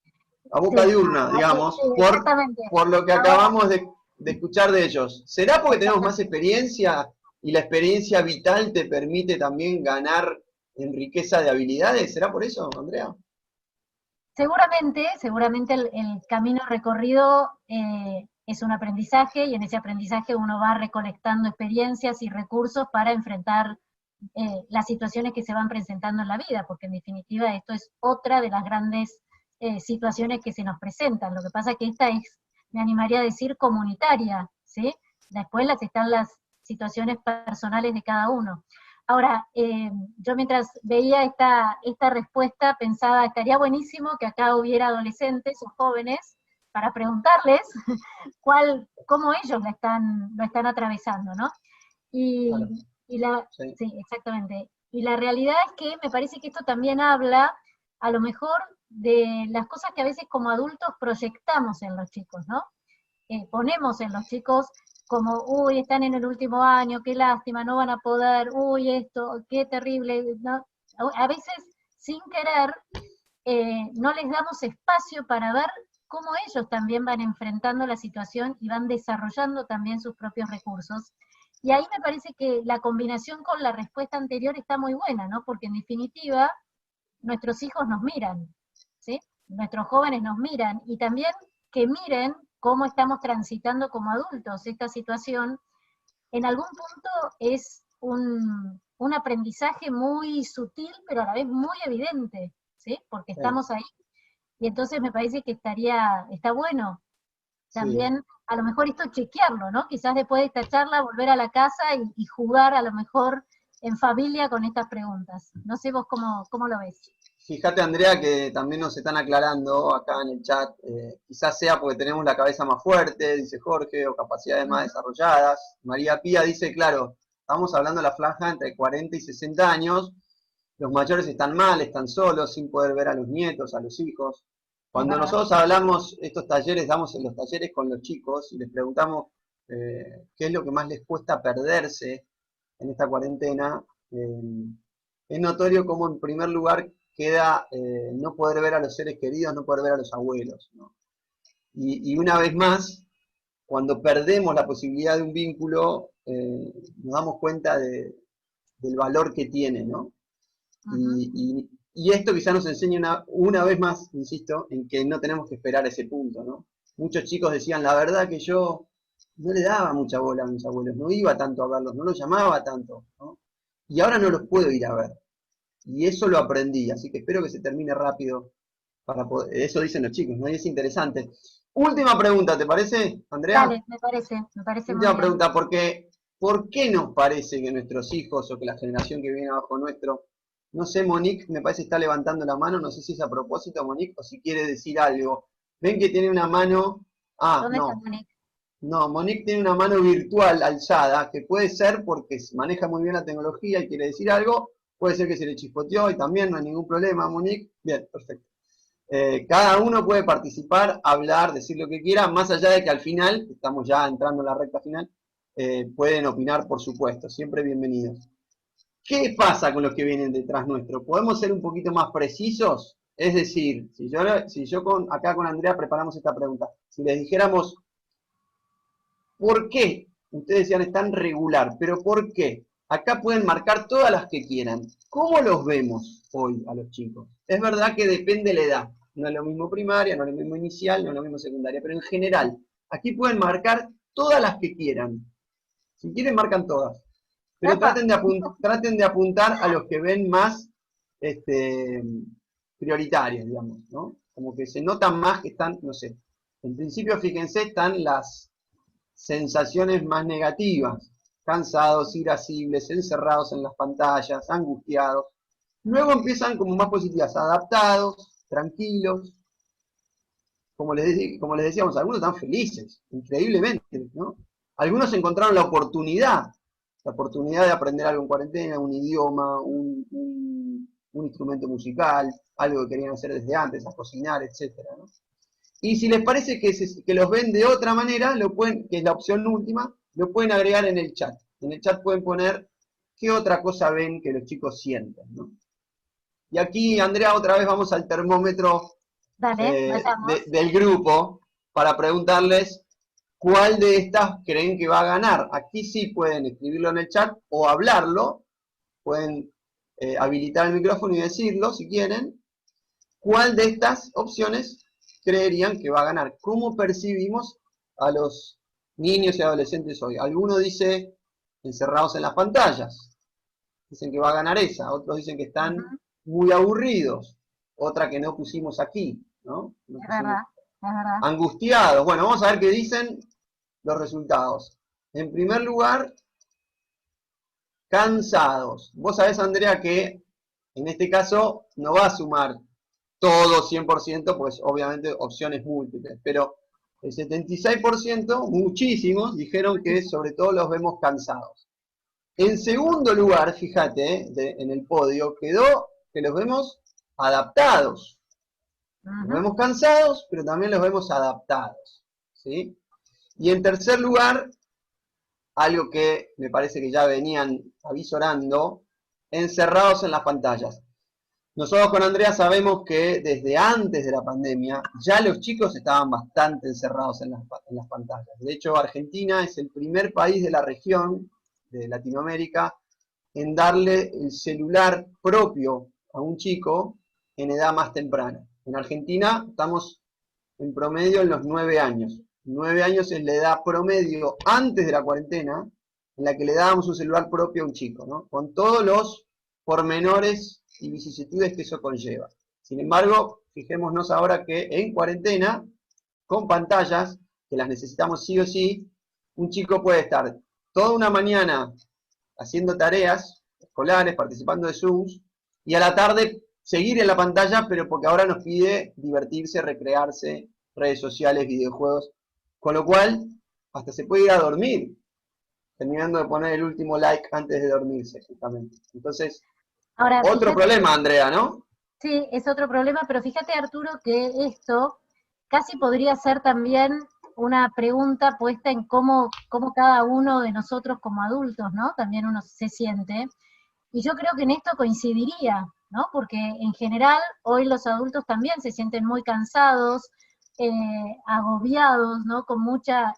sí, boca de urna, sí, digamos, exactamente. por lo que Ahora, acabamos de escuchar de ellos. ¿Será porque tenemos más exactamente. experiencia y la experiencia vital te permite también ganar en riqueza de habilidades? ¿Será por eso, Andrea? Seguramente el camino recorrido es un aprendizaje y en ese aprendizaje uno va recolectando experiencias y recursos para enfrentar las situaciones que se van presentando en la vida, porque en definitiva esto es otra de las grandes situaciones que se nos presentan. Lo que pasa es que esta es, me animaría a decir, comunitaria, ¿sí? Después están las situaciones personales de cada uno. Ahora, yo mientras veía esta respuesta pensaba, estaría buenísimo que acá hubiera adolescentes o jóvenes para preguntarles cómo ellos lo están atravesando, ¿no? Claro, Y, sí, sí, exactamente. Y la realidad es que me parece que esto también habla, a lo mejor, de las cosas que a veces como adultos proyectamos en los chicos, ¿no? Ponemos en los chicos como, uy, están en el último año, qué lástima, no van a poder, uy, esto, qué terrible, ¿no? A veces, sin querer, no les damos espacio para ver cómo ellos también van enfrentando la situación y van desarrollando también sus propios recursos. Y ahí me parece que la combinación con la respuesta anterior está muy buena, ¿no? Porque en definitiva, nuestros hijos nos miran, ¿sí? Nuestros jóvenes nos miran y también que miren cómo estamos transitando como adultos esta situación, en algún punto es un aprendizaje muy sutil, pero a la vez muy evidente, ¿sí? Porque sí, estamos ahí. Y entonces me parece que está bueno sí. también, a lo mejor esto chequearlo, ¿no? Quizás después de esta charla volver a la casa y jugar a lo mejor en familia con estas preguntas. No sé vos cómo lo ves. Fíjate, Andrea, que también nos están aclarando acá en el chat, quizás sea porque tenemos la cabeza más fuerte, dice Jorge, o capacidades más Ujú. desarrolladas. María Pía dice, claro, estamos hablando de la franja entre 40 y 60 años, los mayores están mal, están solos, sin poder ver a los nietos, a los hijos. Es Cuando verdad. nosotros hablamos estos talleres, damos en los talleres con los chicos y les preguntamos qué es lo que más les cuesta perderse en esta cuarentena, es notorio cómo en primer lugar queda no poder ver a los seres queridos, no poder ver a los abuelos, ¿no? Y una vez más, cuando perdemos la posibilidad de un vínculo, nos damos cuenta del valor que tiene, ¿no? Ujú. Y esto quizás nos enseña una vez más, insisto, en que no tenemos que esperar a ese punto, ¿no? Muchos chicos decían, la verdad que yo no le daba mucha bola a mis abuelos, no iba tanto a verlos, no los llamaba tanto, ¿no? Y ahora no los puedo ir a ver. Y eso lo aprendí, así que espero que se termine rápido para poder, eso dicen los chicos, ¿no? Y es interesante. Última pregunta, ¿te parece, Andrea? Dale, me parece muy Última bien. pregunta, porque ¿por qué nos parece que nuestros hijos o que la generación que viene abajo nuestro, no sé, Monique, me parece que está levantando la mano, no sé si es a propósito, Monique, o si quiere decir algo. Ven que tiene una mano, ¿Dónde está no, Monique? no, Monique tiene una mano virtual alzada, que puede ser porque maneja muy bien la tecnología y quiere decir algo, puede ser que se le chispoteó y también no hay ningún problema, Monique. Bien, perfecto. Cada uno puede participar, hablar, decir lo que quiera, más allá de que al final, estamos ya entrando en la recta final, pueden opinar, por supuesto, siempre bienvenidos. ¿Qué pasa con los que vienen detrás nuestro? ¿Podemos ser un poquito más precisos? Es decir, si yo acá con Andrea preparamos esta pregunta, si les dijéramos, ¿por qué? Ustedes decían están regular, pero ¿por qué? Acá pueden marcar todas las que quieran. ¿Cómo los vemos hoy a los chicos? Es verdad que depende de la edad. No es lo mismo primaria, no es lo mismo inicial, no es lo mismo secundaria, pero en general, aquí pueden marcar todas las que quieran. Si quieren, marcan todas. Pero ¡Epa! traten de apuntar a los que ven más este, prioritarios, digamos, ¿no? Como que se notan más que están, no sé. En principio, fíjense, están las sensaciones más negativas, cansados, irascibles, encerrados en las pantallas, angustiados. Luego empiezan como más positivas, adaptados, tranquilos, como les decíamos, algunos están felices, increíblemente, ¿no? Algunos encontraron la oportunidad de aprender algo en cuarentena, un idioma, un instrumento musical, algo que querían hacer desde antes, a cocinar, etcétera, ¿no? Y si les parece que los ven de otra manera, que es la opción última, lo pueden agregar en el chat. En el chat pueden poner qué otra cosa ven que los chicos sienten, ¿no? Y aquí, Andrea, otra vez vamos al termómetro Dale, vayamos. del grupo para preguntarles cuál de estas creen que va a ganar. Aquí sí pueden escribirlo en el chat o hablarlo, pueden habilitar el micrófono y decirlo si quieren. ¿Cuál de estas opciones creerían que va a ganar? ¿Cómo percibimos a los niños y adolescentes hoy? Algunos dicen encerrados en las pantallas, dicen que va a ganar esa, otros dicen que están muy aburridos, otra que no pusimos aquí, ¿no? No Es pusimos verdad, es verdad. angustiados. Bueno, vamos a ver qué dicen los resultados. En primer lugar, cansados. Vos sabés, Andrea, que en este caso no va a sumar todo 100%, pues obviamente opciones múltiples, pero el 76%, muchísimos, dijeron que sobre todo los vemos cansados. En segundo lugar, fíjate, en el podio, quedó que los vemos adaptados. Los vemos cansados, pero también los vemos adaptados, ¿sí? Y en tercer lugar, algo que me parece que ya venían avisorando, encerrados en las pantallas. Nosotros con Andrea sabemos que desde antes de la pandemia ya los chicos estaban bastante encerrados en las pantallas. De hecho, Argentina es el primer país de la región, de Latinoamérica, en darle el celular propio a un chico en edad más temprana. En Argentina estamos en promedio en los 9 años. 9 años es la edad promedio antes de la cuarentena en la que le dábamos un celular propio a un chico, ¿no? Con todos los pormenores y vicisitudes que eso conlleva. Sin embargo, fijémonos ahora que en cuarentena, con pantallas, que las necesitamos sí o sí, un chico puede estar toda una mañana haciendo tareas escolares, participando de Zooms, y a la tarde seguir en la pantalla, pero porque ahora nos pide divertirse, recrearse, redes sociales, videojuegos, con lo cual hasta se puede ir a dormir, terminando de poner el último like antes de dormirse, justamente. Entonces, Ahora, otro fíjate, problema, Andrea, ¿no? sí, es otro problema, pero fíjate, Arturo, que esto casi podría ser también una pregunta puesta en cómo cada uno de nosotros como adultos, ¿no? También uno se siente. Y yo creo que en esto coincidiría, ¿no? Porque en general hoy los adultos también se sienten muy cansados, agobiados, ¿no? Con mucha,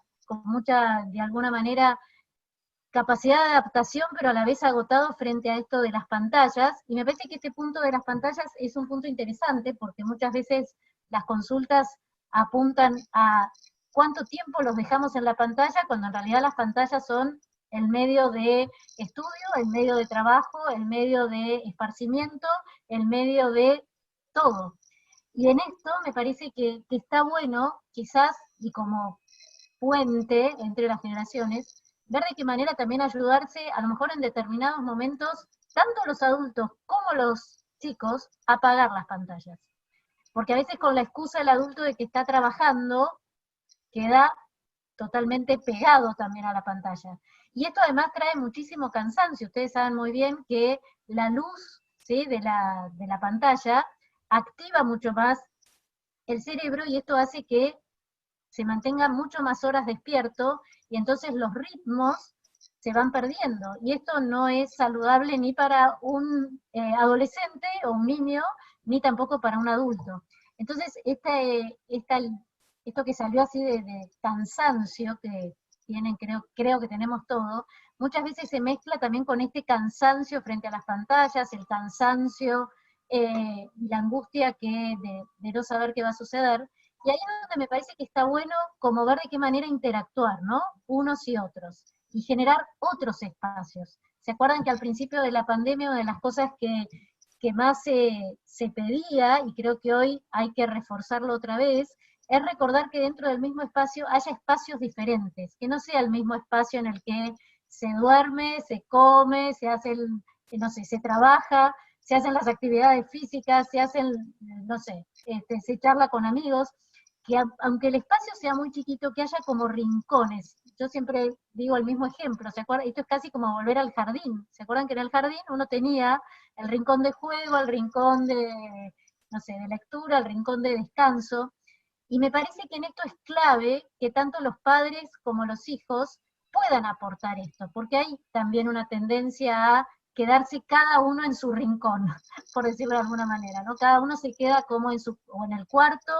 de alguna manera, capacidad de adaptación, pero a la vez agotado frente a esto de las pantallas. Y me parece que este punto de las pantallas es un punto interesante, porque muchas veces las consultas apuntan a cuánto tiempo los dejamos en la pantalla, cuando en realidad las pantallas son el medio de estudio, el medio de trabajo, el medio de esparcimiento, el medio de todo. Y en esto me parece que está bueno, quizás, y como puente entre las generaciones, ver de qué manera también ayudarse, a lo mejor en determinados momentos, tanto los adultos como los chicos, a apagar las pantallas. Porque a veces con la excusa del adulto de que está trabajando, queda totalmente pegado también a la pantalla. Y esto además trae muchísimo cansancio. Ustedes saben muy bien que la luz, ¿sí?, de la pantalla activa mucho más el cerebro y esto hace que se mantenga mucho más horas despierto y entonces los ritmos se van perdiendo. Y esto no es saludable ni para un adolescente o un niño, ni tampoco para un adulto. Entonces, esto que salió así de cansancio que tienen, creo que tenemos todo, muchas veces se mezcla también con este cansancio frente a las pantallas, el cansancio y la angustia de no saber qué va a suceder. Y ahí es donde me parece que está bueno como ver de qué manera interactuar, ¿no? Unos y otros, y generar otros espacios. ¿Se acuerdan que al principio de la pandemia una de las cosas que más se pedía, y creo que hoy hay que reforzarlo otra vez, es recordar que dentro del mismo espacio haya espacios diferentes, que no sea el mismo espacio en el que se duerme, se come, se hace, no sé, se trabaja, se hacen las actividades físicas, se hacen, no sé, se charla con amigos, que aunque el espacio sea muy chiquito, que haya como rincones. Yo siempre digo el mismo ejemplo, ¿se acuerdan? Esto es casi como volver al jardín. ¿Se acuerdan que en el jardín uno tenía el rincón de juego, el rincón de, no sé, de lectura, el rincón de descanso? Y me parece que en esto es clave que tanto los padres como los hijos puedan aportar esto, porque hay también una tendencia a quedarse cada uno en su rincón, por decirlo de alguna manera, ¿no? Cada uno se queda como en su, o en el cuarto,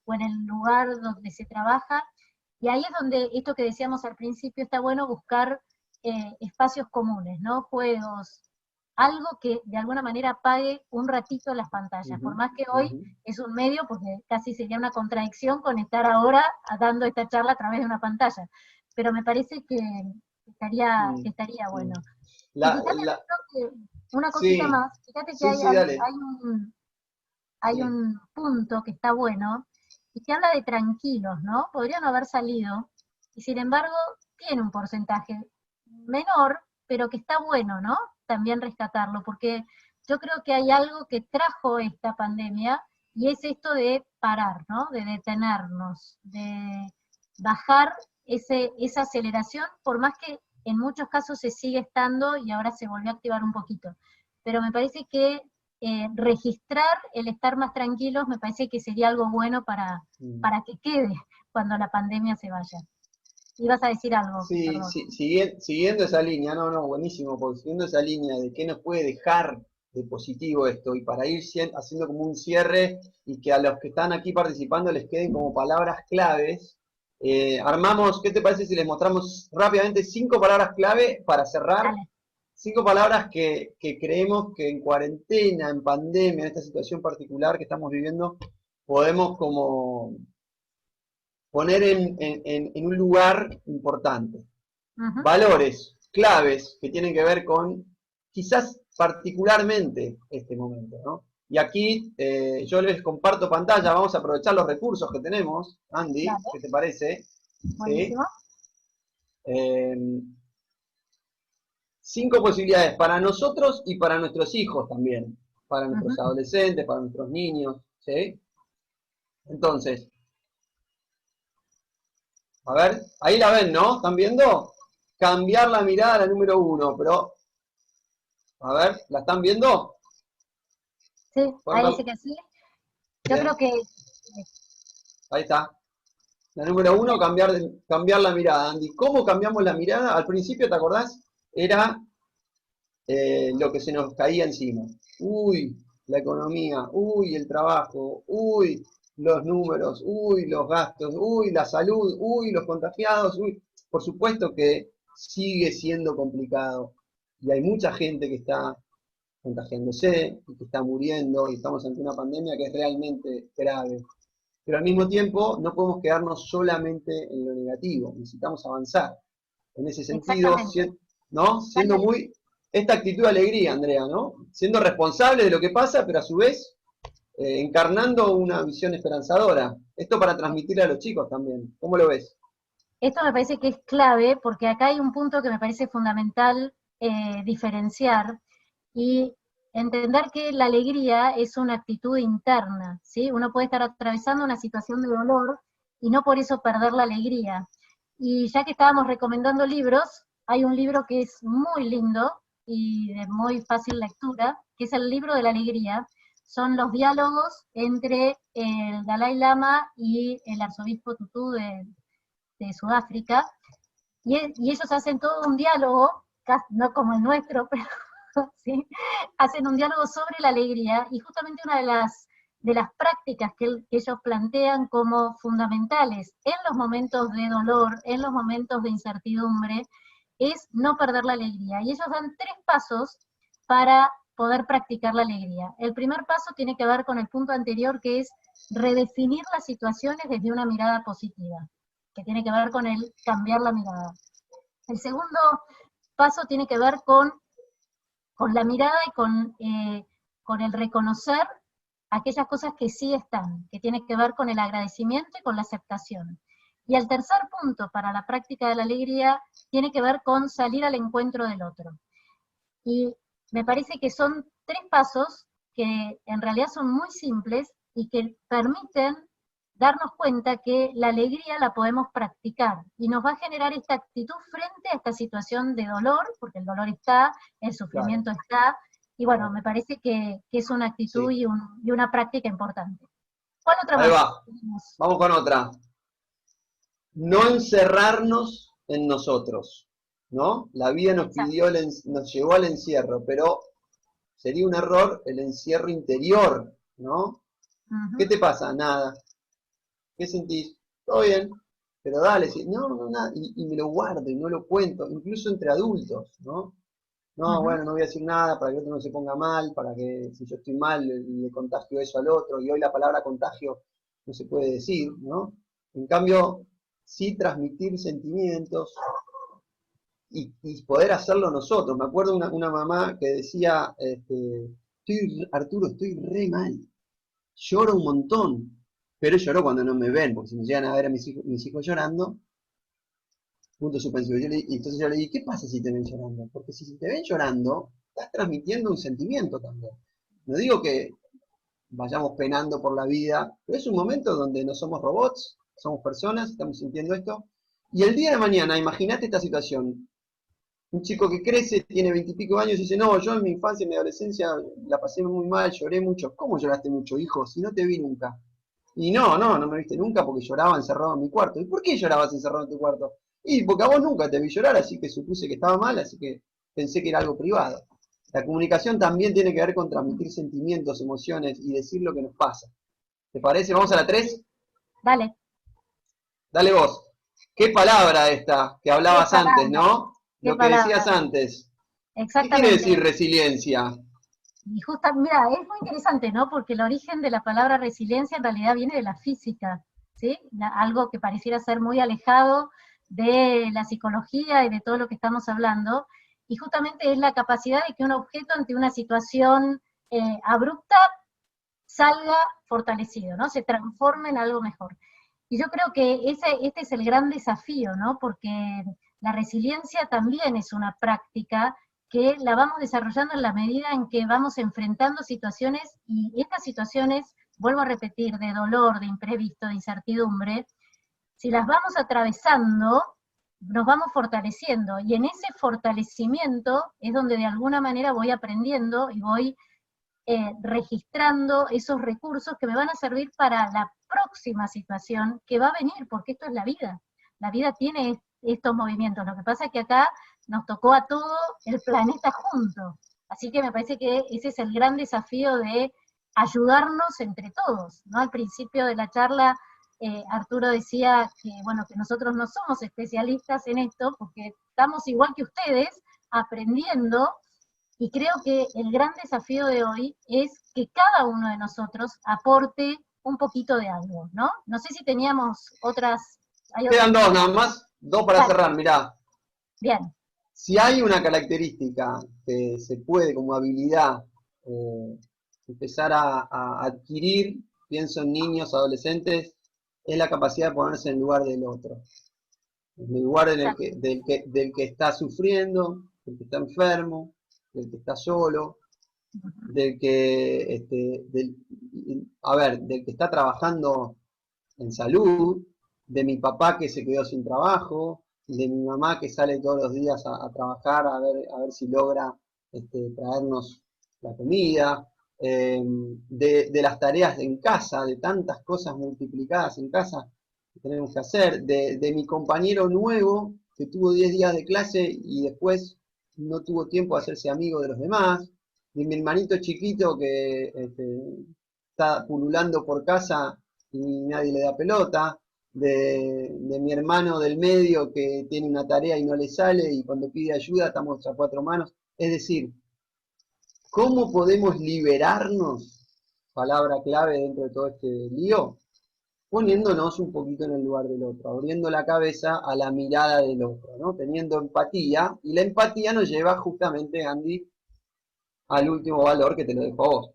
o en el lugar donde se trabaja, y ahí es donde esto que decíamos al principio, está bueno buscar espacios comunes, ¿no? Juegos, algo que de alguna manera apague un ratito las pantallas, por más que hoy es un medio, porque casi sería una contradicción con estar ahora dando esta charla a través de una pantalla, pero me parece que estaría bueno. Y La, fíjate, la, una cosita sí, más, fíjate que sí, sí, dale. hay Sí. un punto que está bueno, y que habla de tranquilos, ¿no? Podrían haber salido, y sin embargo tiene un porcentaje menor, pero que está bueno, ¿no? También rescatarlo, porque yo creo que hay algo que trajo esta pandemia, y es esto de parar, ¿no? De detenernos, de bajar esa aceleración, por más que en muchos casos se sigue estando y ahora se volvió a activar un poquito. Pero me parece que registrar el estar más tranquilos me parece que sería algo bueno para que quede cuando la pandemia se vaya. Ibas a decir algo, Sí, perdón. sí, siguiendo esa línea, no, no, buenísimo, porque siguiendo esa línea de qué nos puede dejar de positivo esto, y para ir haciendo como un cierre y que a los que están aquí participando les queden como palabras claves, armamos, ¿qué te parece si les mostramos rápidamente 5 palabras clave para cerrar? Dale. 5 palabras que creemos que en cuarentena, en pandemia, en esta situación particular que estamos viviendo, podemos como poner en un lugar importante. Ujú. Valores claves que tienen que ver con quizás particularmente este momento, ¿no? Y aquí yo les comparto pantalla, vamos a aprovechar los recursos que tenemos, Andy, Dale, ¿qué te parece? ¿Sí? buenísimo. Eh, 5 posibilidades para nosotros y para nuestros hijos también, para Ujú. nuestros adolescentes, para nuestros niños, ¿sí? Entonces, a ver, ahí la ven, ¿no? ¿Están viendo? Cambiar la mirada a la número 1, pero, a ver, ¿la están viendo? Sí, ahí Pongan, dice que sí. Yo creo bien, que, ahí está. La número 1, cambiar la mirada, Andy. ¿Cómo cambiamos la mirada? Al principio, ¿te acordás? Era lo que se nos caía encima. Uy, la economía, uy, el trabajo, uy, los números, uy, los gastos, uy, la salud, uy, los contagiados, uy. Por supuesto que sigue siendo complicado y hay mucha gente que está contagiándose y que está muriendo y estamos ante una pandemia que es realmente grave. Pero al mismo tiempo no podemos quedarnos solamente en lo negativo, necesitamos avanzar. En ese sentido, exactamente. ¿no? Siendo Dale. muy, esta actitud de alegría, Andrea, ¿no? Siendo responsable de lo que pasa, pero a su vez encarnando una visión esperanzadora. Esto para transmitirle a los chicos también. ¿Cómo lo ves? Esto me parece que es clave, porque acá hay un punto que me parece fundamental diferenciar, y entender que la alegría es una actitud interna, ¿sí? Uno puede estar atravesando una situación de dolor y no por eso perder la alegría. Y ya que estábamos recomendando libros, hay un libro que es muy lindo y de muy fácil lectura, que es el libro de la alegría. Son los diálogos entre el Dalai Lama y el arzobispo Tutu de Sudáfrica, y ellos hacen todo un diálogo, no como el nuestro, pero ¿sí? Hacen un diálogo sobre la alegría, y justamente una de las prácticas que ellos plantean como fundamentales en los momentos de dolor, en los momentos de incertidumbre, es no perder la alegría. Y ellos dan 3 pasos para poder practicar la alegría. El primer paso tiene que ver con el punto anterior, que es redefinir las situaciones desde una mirada positiva, que tiene que ver con el cambiar la mirada. El segundo paso tiene que ver con la mirada y con el reconocer aquellas cosas que sí están, que tienen que ver con el agradecimiento y con la aceptación. Y el tercer punto para la práctica de la alegría tiene que ver con salir al encuentro del otro. Y me parece que son 3 pasos que en realidad son muy simples y que permiten darnos cuenta que la alegría la podemos practicar y nos va a generar esta actitud frente a esta situación de dolor, porque el dolor está, el Claro, sufrimiento está, y bueno, claro. me parece que es una actitud Sí, y una práctica importante. ¿Cuál otra ahí más? va. Vamos con otra. No encerrarnos en nosotros, ¿no? La vida nos Exacto. pidió, nos llevó al encierro, pero sería un error el encierro interior, ¿no? ¿Qué Ujú, te pasa? Nada. ¿Qué sentís? Todo bien, pero dale, sí. No, no, nada. Y me lo guardo y no lo cuento, incluso entre adultos, ¿no? No, ujú. bueno, no voy a decir nada para que el otro no se ponga mal, para que si yo estoy mal le contagio eso al otro, y hoy la palabra contagio no se puede decir, ¿no? En cambio, sí transmitir sentimientos y poder hacerlo nosotros. Me acuerdo una mamá que decía, Arturo, estoy re mal, lloro un montón, pero lloro cuando no me ven, porque si me llegan a ver a mis hijos llorando, punto suspensivo. Y entonces yo le dije, ¿qué pasa si te ven llorando? Porque si te ven llorando, estás transmitiendo un sentimiento también. No digo que vayamos penando por la vida, pero es un momento donde no somos robots, somos personas, estamos sintiendo esto. Y el día de mañana, imagínate esta situación. Un chico que crece, tiene 20 y pico años y dice, no, yo en mi infancia, en mi adolescencia la pasé muy mal, lloré mucho. ¿Cómo lloraste mucho, hijo? Si no te vi nunca. Y no me viste nunca porque lloraba encerrado en mi cuarto. ¿Y por qué llorabas encerrado en tu cuarto? Y porque a vos nunca te vi llorar, así que supuse que estaba mal, así que pensé que era algo privado. La comunicación también tiene que ver con transmitir sentimientos, emociones y decir lo que nos pasa. ¿Te parece? Vamos a la 3. Dale, Dale vos. ¿Qué palabra esta que qué hablabas antes, palabra, no? qué Lo que decías palabra. antes. ¿Qué quiere Exactamente. decir resiliencia? Y justo, mira, es muy interesante, ¿no? Porque el origen de la palabra resiliencia en realidad viene de la física, ¿sí? Algo que pareciera ser muy alejado de la psicología y de todo lo que estamos hablando, y justamente es la capacidad de que un objeto ante una situación abrupta salga fortalecido, ¿no? Se transforme en algo mejor. Y yo creo que este es el gran desafío, ¿no? Porque la resiliencia también es una práctica que la vamos desarrollando en la medida en que vamos enfrentando situaciones, y estas situaciones, vuelvo a repetir, de dolor, de imprevisto, de incertidumbre, si las vamos atravesando, nos vamos fortaleciendo, y en ese fortalecimiento es donde de alguna manera voy aprendiendo y voy registrando esos recursos que me van a servir para la próxima situación que va a venir, porque esto es la vida. La vida tiene estos movimientos. Lo que pasa es que acá nos tocó a todo el planeta junto. Así que me parece que ese es el gran desafío de ayudarnos entre todos, ¿no? Al principio de la charla, Arturo decía que, bueno, que nosotros no somos especialistas en esto, porque estamos igual que ustedes, aprendiendo, y creo que el gran desafío de hoy es que cada uno de nosotros aporte un poquito de algo, ¿no? No sé si teníamos otras, hay otras Quedan dos ideas. nada más, dos para Dale, cerrar, mirá. bien. Si hay una característica que se puede como habilidad eh, empezar a adquirir, pienso en niños, adolescentes, es la capacidad de ponerse en el lugar del otro, en el lugar Exacto. del que está sufriendo, del que está enfermo, del que está solo, del que, del que está trabajando en salud, de mi papá que se quedó sin trabajo, de mi mamá que sale todos los días a trabajar a ver si logra traernos la comida, de las tareas en casa, de tantas cosas multiplicadas en casa que tenemos que hacer, de mi compañero nuevo que tuvo 10 días de clase y después no tuvo tiempo de hacerse amigo de los demás, de mi hermanito chiquito que está pululando por casa y nadie le da pelota, de mi hermano del medio que tiene una tarea y no le sale y cuando pide ayuda estamos a 4 manos. Es decir, ¿cómo podemos liberarnos? Palabra clave dentro de todo este lío, poniéndonos un poquito en el lugar del otro, abriendo la cabeza a la mirada del otro, ¿no? Teniendo empatía, y la empatía nos lleva justamente, Andy, al último valor que te lo dejo a vos.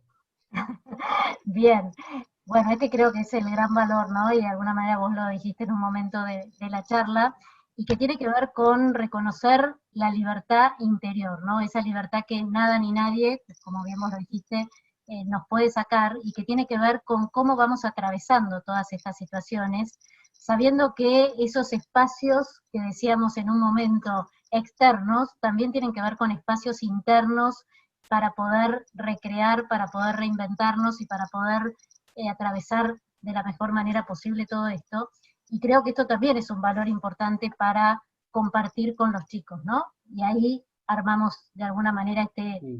Bien. Bueno, este creo que es el gran valor, ¿no? Y de alguna manera vos lo dijiste en un momento de la charla, y que tiene que ver con reconocer la libertad interior, ¿no? Esa libertad que nada ni nadie, como bien vos lo dijiste, nos puede sacar, y que tiene que ver con cómo vamos atravesando todas estas situaciones, sabiendo que esos espacios que decíamos en un momento externos, también tienen que ver con espacios internos para poder recrear, para poder reinventarnos y para poder atravesar de la mejor manera posible todo esto. Y creo que esto también es un valor importante para compartir con los chicos, ¿no? Y ahí armamos de alguna manera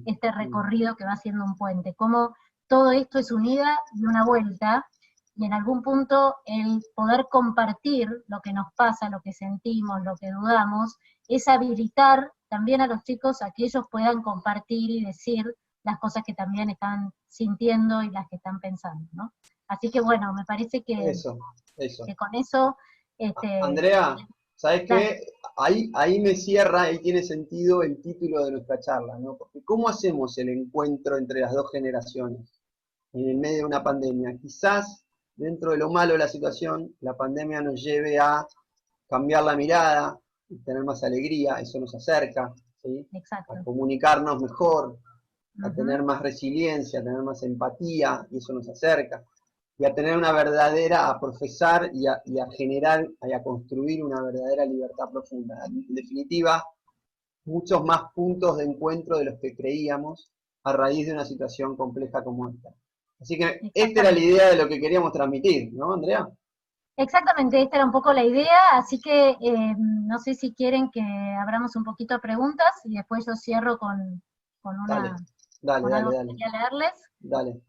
este recorrido que va siendo un puente. Cómo todo esto es unida y una vuelta, y en algún punto el poder compartir lo que nos pasa, lo que sentimos, lo que dudamos, es habilitar también a los chicos a que ellos puedan compartir y decir las cosas que también están sintiendo y las que están pensando, ¿no? Así que bueno, me parece Eso. que con eso, este, Andrea, ¿sabes dale, qué? Ahí me cierra, ahí tiene sentido el título de nuestra charla, ¿no? Porque ¿cómo hacemos el encuentro entre las dos generaciones en el medio de una pandemia? Quizás dentro de lo malo de la situación, la pandemia nos lleve a cambiar la mirada, y tener más alegría, eso nos acerca, ¿sí? A exacto. comunicarnos mejor, a Ujú. tener más resiliencia, a tener más empatía, y eso nos acerca, y a tener una verdadera, a profesar y a generar y a construir una verdadera libertad profunda. En definitiva, muchos más puntos de encuentro de los que creíamos a raíz de una situación compleja como esta. Así que esta era la Exactamente. idea de lo que queríamos transmitir, ¿no, Andrea? Exactamente, esta era un poco la idea, así que no sé si quieren que abramos un poquito a preguntas y después yo cierro con, Dale, una, dale, con dale, algo que dale, quería leerles. dale.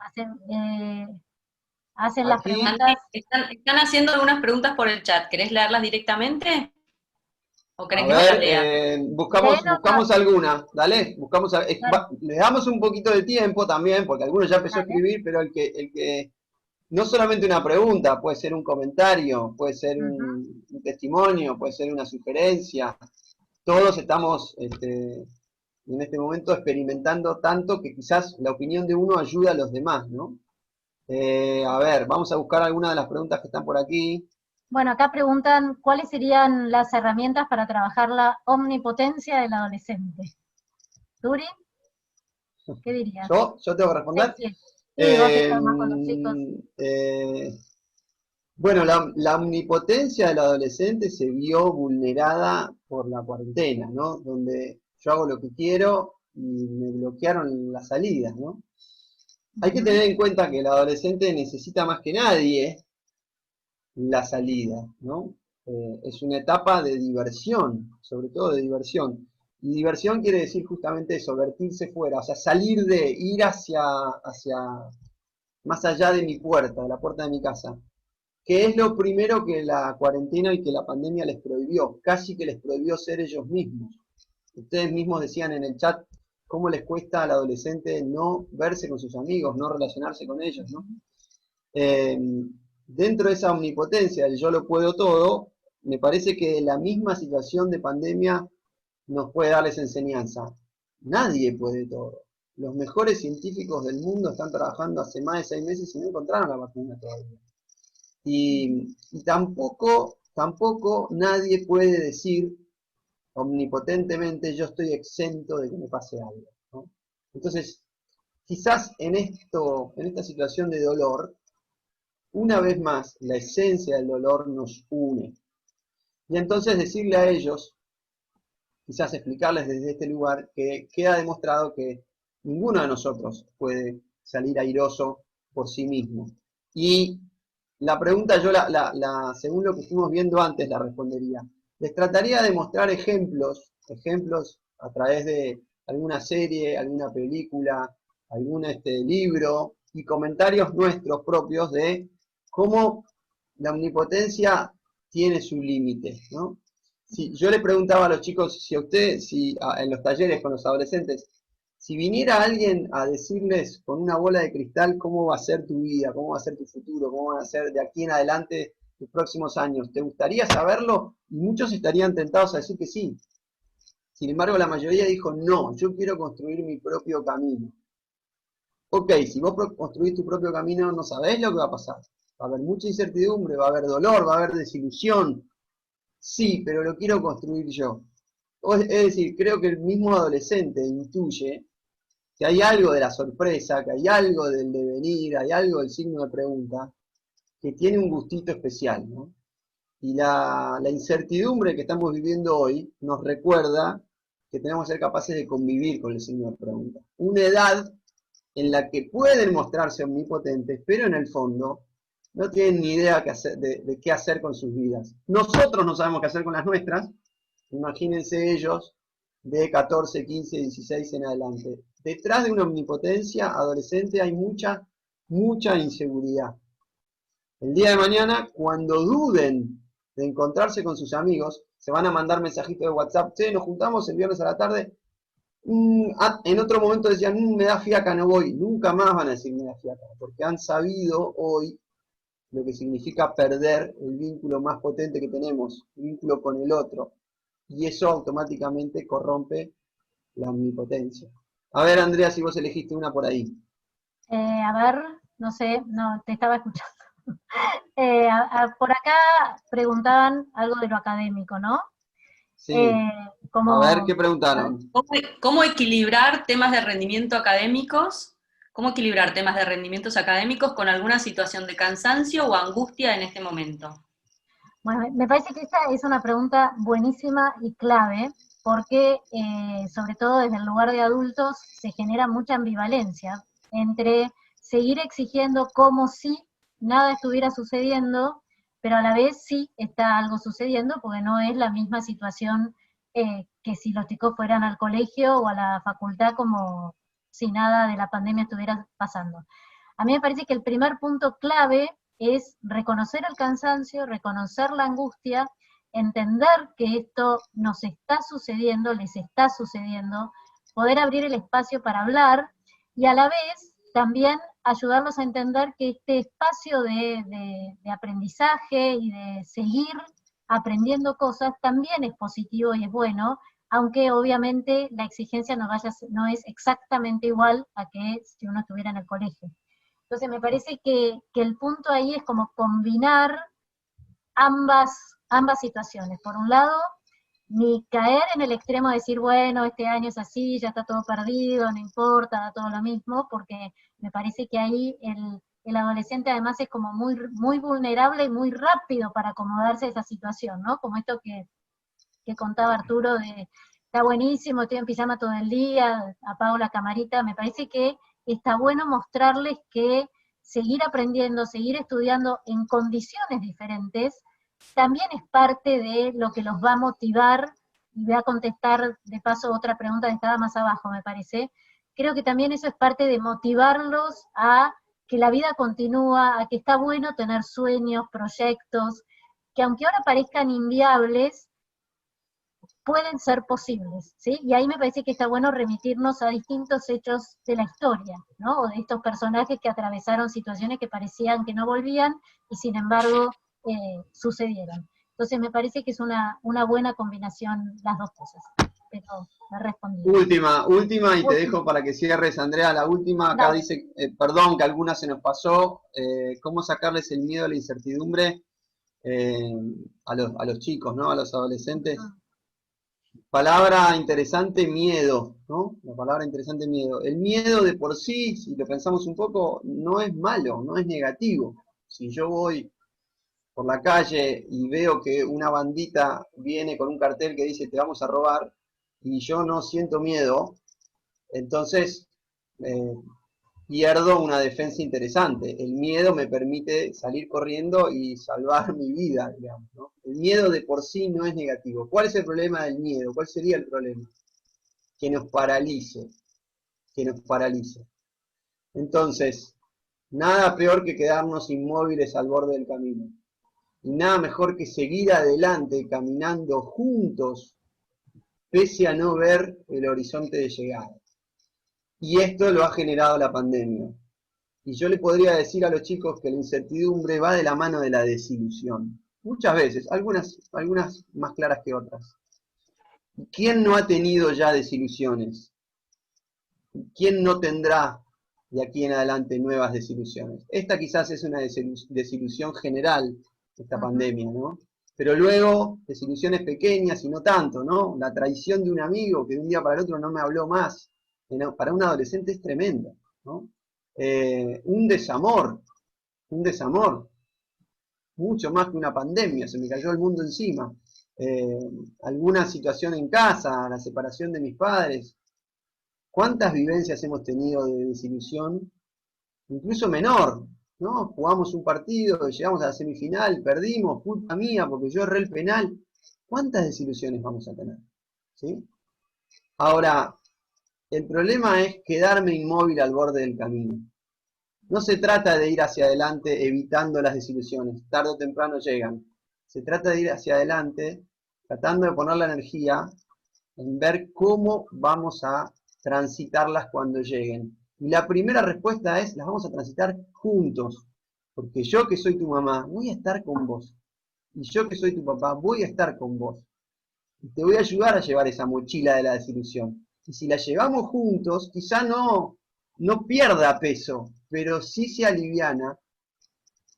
Hacen las Aquí, preguntas. Andy, están haciendo algunas preguntas por el chat. ¿Querés leerlas directamente? ¿O a querés que yo las ver, lea? buscamos, Léenos, buscamos alguna, dale, claro, le damos un poquito de tiempo también, porque algunos ya empezó a dale. escribir, pero el que no solamente una pregunta, puede ser un comentario, puede ser Ujú. un testimonio, puede ser una sugerencia. Todos estamos en este momento experimentando tanto que quizás la opinión de uno ayuda a los demás, ¿no? A ver, vamos a buscar algunas de las preguntas que están por aquí. Bueno, acá preguntan cuáles serían las herramientas para trabajar la omnipotencia del adolescente. ¿Turi? ¿Qué dirías? ¿Yo tengo que Sí, responder? sí. Sí, vos que Eh, estás más con los chicos. eh, bueno, la omnipotencia del adolescente se vio vulnerada por la cuarentena, ¿no? Donde yo hago lo que quiero y me bloquearon las salidas, ¿no? Hay que Ujú. tener en cuenta que el adolescente necesita más que nadie la salida, ¿no? Es una etapa de diversión, sobre todo de diversión. Y diversión quiere decir justamente eso, vertirse fuera, o sea, salir de, ir hacia más allá de mi puerta, de la puerta de mi casa. Que es lo primero que la cuarentena y que la pandemia les prohibió, casi que les prohibió ser ellos mismos. Ustedes mismos decían en el chat cómo les cuesta al adolescente no verse con sus amigos, no relacionarse con ellos, ¿no? Eh, Dentro de esa omnipotencia del yo lo puedo todo, me parece que la misma situación de pandemia nos puede darles enseñanza. Nadie puede todo. Los mejores científicos del mundo están trabajando hace más de 6 meses y no encontraron la vacuna todavía. Y tampoco nadie puede decir omnipotentemente yo estoy exento de que me pase algo, ¿no? Entonces, quizás en esta situación de dolor, una vez más, la esencia del dolor nos une. Y entonces decirle a ellos, quizás explicarles desde este lugar, que queda demostrado que ninguno de nosotros puede salir airoso por sí mismo. Y la pregunta yo, según lo que estuvimos viendo antes, la respondería. Les trataría de mostrar ejemplos a través de alguna serie, alguna película, algún libro y comentarios nuestros propios de cómo la omnipotencia tiene su límite, ¿no? Si, yo le preguntaba a los chicos, si a usted, en los talleres con los adolescentes, si viniera alguien a decirles con una bola de cristal cómo va a ser tu vida, cómo va a ser tu futuro, cómo van a ser de aquí en adelante tus próximos años, ¿te gustaría saberlo? Y muchos estarían tentados a decir que sí. Sin embargo, la mayoría dijo, no, yo quiero construir mi propio camino. ok, si vos construís tu propio camino, no sabés lo que va a pasar. Va a haber mucha incertidumbre, va a haber dolor, va a haber desilusión. Sí, pero lo quiero construir yo. Es decir, creo que el mismo adolescente intuye que hay algo de la sorpresa, que hay algo del devenir, hay algo del signo de pregunta, que tiene un gustito especial, ¿no? Y la incertidumbre que estamos viviendo hoy nos recuerda que tenemos que ser capaces de convivir con el signo de pregunta. Una edad en la que pueden mostrarse omnipotentes, pero en el fondo no tienen ni idea de qué hacer con sus vidas. Nosotros no sabemos qué hacer con las nuestras, imagínense ellos de 14, 15, 16 en adelante. Detrás de una omnipotencia adolescente hay mucha, mucha inseguridad. El día de mañana, cuando duden de encontrarse con sus amigos, se van a mandar mensajitos de WhatsApp, che, nos juntamos el viernes a la tarde, en otro momento decían, me da fiaca, no voy, nunca más van a decir me da fiaca, porque han sabido hoy lo que significa perder el vínculo más potente que tenemos, el vínculo con el otro, y eso automáticamente corrompe la omnipotencia. A ver, Andrea, si vos elegiste una por ahí. A ver, no sé, no, te estaba escuchando. Por acá preguntaban algo de lo académico, ¿no? Sí. A ver, ¿qué preguntaron? ¿Cómo equilibrar temas de rendimiento académicos? ¿Cómo equilibrar temas de rendimientos académicos con alguna situación de cansancio o angustia en este momento? Bueno, me parece que esta es una pregunta buenísima y clave, porque sobre todo desde el lugar de adultos se genera mucha ambivalencia entre seguir exigiendo como si nada estuviera sucediendo, pero a la vez sí está algo sucediendo, porque no es la misma situación que si los chicos fueran al colegio o a la facultad como si nada de la pandemia estuviera pasando. A mí me parece que el primer punto clave es reconocer el cansancio, reconocer la angustia, entender que esto nos está sucediendo, les está sucediendo, poder abrir el espacio para hablar y a la vez también ayudarlos a entender que este espacio de aprendizaje y de seguir aprendiendo cosas también es positivo y es bueno, aunque obviamente la exigencia no es exactamente igual a que si uno estuviera en el colegio. Entonces me parece que el punto ahí es como combinar ambas situaciones. Por un lado, ni caer en el extremo de decir, bueno, este año es así, ya está todo perdido, no importa, da todo lo mismo, porque me parece que ahí el adolescente además es como muy, muy vulnerable y muy rápido para acomodarse a esa situación, ¿no? Como esto que contaba Arturo de, está buenísimo, estoy en pijama todo el día, apago la camarita, me parece que está bueno mostrarles que seguir aprendiendo, seguir estudiando en condiciones diferentes, también es parte de lo que los va a motivar, y voy a contestar de paso otra pregunta que estaba más abajo, me parece. Creo que también eso es parte de motivarlos a que la vida continúa, a que está bueno tener sueños, proyectos, que aunque ahora parezcan inviables, pueden ser posibles, ¿sí? Y ahí me parece que está bueno remitirnos a distintos hechos de la historia, ¿no? O de estos personajes que atravesaron situaciones que parecían que no volvían y sin embargo sucedieron. Entonces me parece que es una buena combinación las dos cosas. Pero me respondí. Última y te dejo para que cierres, Andrea. La última acá dice, perdón que alguna se nos pasó, cómo sacarles el miedo a la incertidumbre a los chicos, ¿no? A los adolescentes. Palabra interesante, miedo, ¿no? La palabra interesante, miedo. El miedo de por sí, si lo pensamos un poco, no es malo, no es negativo. Si yo voy por la calle y veo que una bandita viene con un cartel que dice te vamos a robar y yo no siento miedo, entonces pierdo una defensa interesante. El miedo me permite salir corriendo y salvar mi vida, digamos, ¿no? El miedo de por sí no es negativo. ¿Cuál es el problema del miedo? ¿Cuál sería el problema? Que nos paralice, que nos paralice. Entonces, nada peor que quedarnos inmóviles al borde del camino. Y nada mejor que seguir adelante caminando juntos, pese a no ver el horizonte de llegada. Y esto lo ha generado la pandemia. Y yo le podría decir a los chicos que la incertidumbre va de la mano de la desilusión. Muchas veces, algunas más claras que otras. ¿Quién no ha tenido ya desilusiones? ¿Quién no tendrá de aquí en adelante nuevas desilusiones. Esta quizás es una desilusión general, esta pandemia, ¿no? Pero luego, desilusiones pequeñas y no tanto, ¿no? La traición de un amigo que de un día para el otro no me habló más, para un adolescente es tremenda, ¿no? Un desamor, mucho más que una pandemia, se me cayó el mundo encima. Alguna situación en casa, la separación de mis padres. ¿Cuántas vivencias hemos tenido de desilusión? Incluso menor, ¿no? Jugamos un partido, llegamos a la semifinal, perdimos, culpa mía, porque yo erré el penal. ¿Cuántas desilusiones vamos a tener? ¿Sí? Ahora, el problema es quedarme inmóvil al borde del camino. No se trata de ir hacia adelante evitando las desilusiones, tarde o temprano llegan. Se trata de ir hacia adelante tratando de poner la energía en ver cómo vamos a transitarlas cuando lleguen. Y la primera respuesta es, las vamos a transitar juntos, porque yo que soy tu mamá, voy a estar con vos. Y yo que soy tu papá, voy a estar con vos. Y te voy a ayudar a llevar esa mochila de la desilusión. Y si la llevamos juntos, quizá no pierda peso, pero sí se aliviana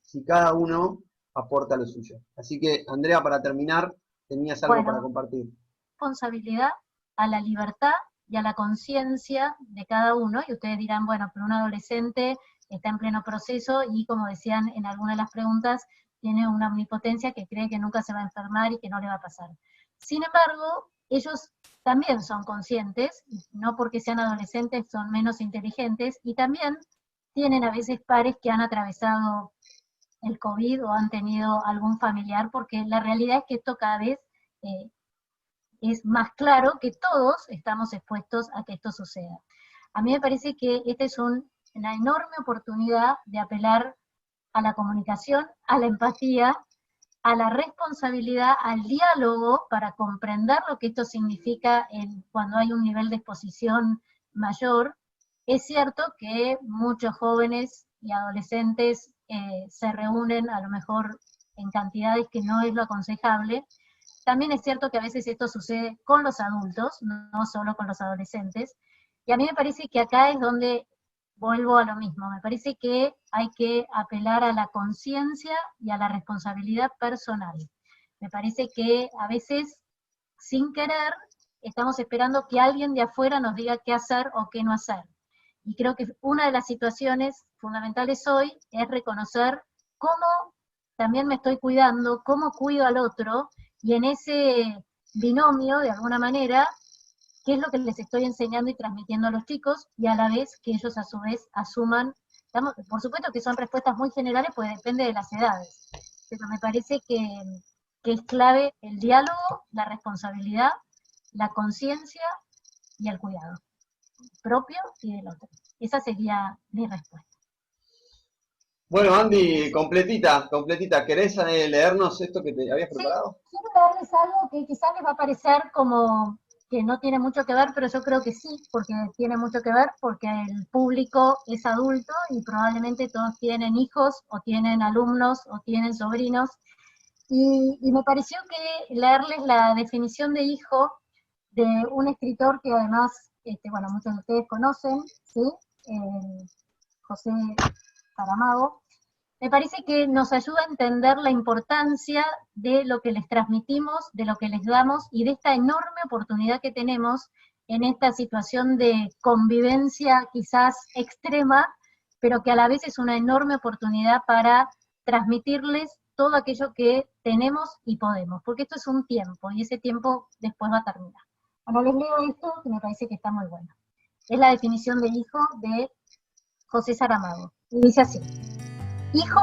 si cada uno aporta lo suyo. Así que, Andrea, para terminar, tenías algo para compartir. Responsabilidad a la libertad y a la conciencia de cada uno, y ustedes dirán, bueno, pero un adolescente está en pleno proceso y, como decían en algunas de las preguntas, tiene una omnipotencia que cree que nunca se va a enfermar y que no le va a pasar. Sin embargo, ellos también son conscientes, no porque sean adolescentes son menos inteligentes, y también tienen a veces pares que han atravesado el COVID o han tenido algún familiar, porque la realidad es que esto cada vez es más claro que todos estamos expuestos a que esto suceda. A mí me parece que esta es una enorme oportunidad de apelar a la comunicación, a la empatía, a la responsabilidad, al diálogo, para comprender lo que esto significa cuando hay un nivel de exposición mayor. Es cierto que muchos jóvenes y adolescentes se reúnen a lo mejor en cantidades que no es lo aconsejable. También es cierto que a veces esto sucede con los adultos, no solo con los adolescentes, y a mí me parece que acá es donde vuelvo a lo mismo. Me parece que hay que apelar a la conciencia y a la responsabilidad personal. Me parece que a veces, sin querer, estamos esperando que alguien de afuera nos diga qué hacer o qué no hacer. Y creo que una de las situaciones fundamentales hoy es reconocer cómo también me estoy cuidando, cómo cuido al otro, y en ese binomio, de alguna manera, qué es lo que les estoy enseñando y transmitiendo a los chicos, y a la vez que ellos a su vez asuman. Por supuesto que son respuestas muy generales, pues depende de las edades, pero me parece que es clave el diálogo, la responsabilidad, la conciencia y el cuidado propio y del otro. Esa sería mi respuesta. Bueno, Andy, completita. ¿Querés leernos esto que te habías preparado? Sí, quiero leerles algo que quizás les va a parecer como que no tiene mucho que ver, pero yo creo que sí, porque tiene mucho que ver, porque el público es adulto y probablemente todos tienen hijos, o tienen alumnos, o tienen sobrinos, y me pareció que leerles la definición de hijo de un escritor que además, bueno, muchos de ustedes conocen, ¿sí? José Saramago, me parece que nos ayuda a entender la importancia de lo que les transmitimos, de lo que les damos, y de esta enorme oportunidad que tenemos en esta situación de convivencia quizás extrema, pero que a la vez es una enorme oportunidad para transmitirles todo aquello que tenemos y podemos, porque esto es un tiempo, y ese tiempo después va a terminar. Bueno, les leo esto, que me parece que está muy bueno. Es la definición de hijo de José Saramago, y dice así: hijo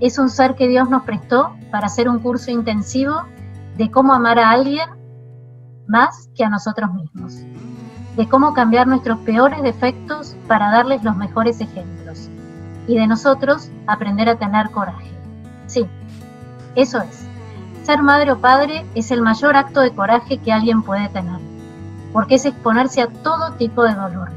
es un ser que Dios nos prestó para hacer un curso intensivo de cómo amar a alguien más que a nosotros mismos, de cómo cambiar nuestros peores defectos para darles los mejores ejemplos, y de nosotros aprender a tener coraje. Sí, eso es. Ser madre o padre es el mayor acto de coraje que alguien puede tener, porque es exponerse a todo tipo de dolor,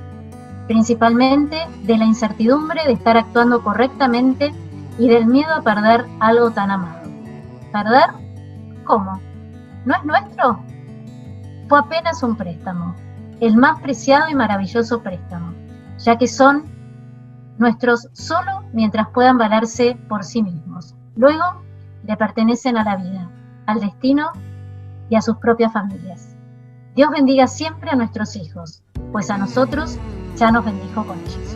principalmente de la incertidumbre de estar actuando correctamente y del miedo a perder algo tan amado. ¿Perder? ¿Cómo? ¿No es nuestro? Fue apenas un préstamo, el más preciado y maravilloso préstamo, ya que son nuestros solo mientras puedan valerse por sí mismos. Luego, le pertenecen a la vida, al destino y a sus propias familias. Dios bendiga siempre a nuestros hijos, pues a nosotros ya nos bendijo con ellos.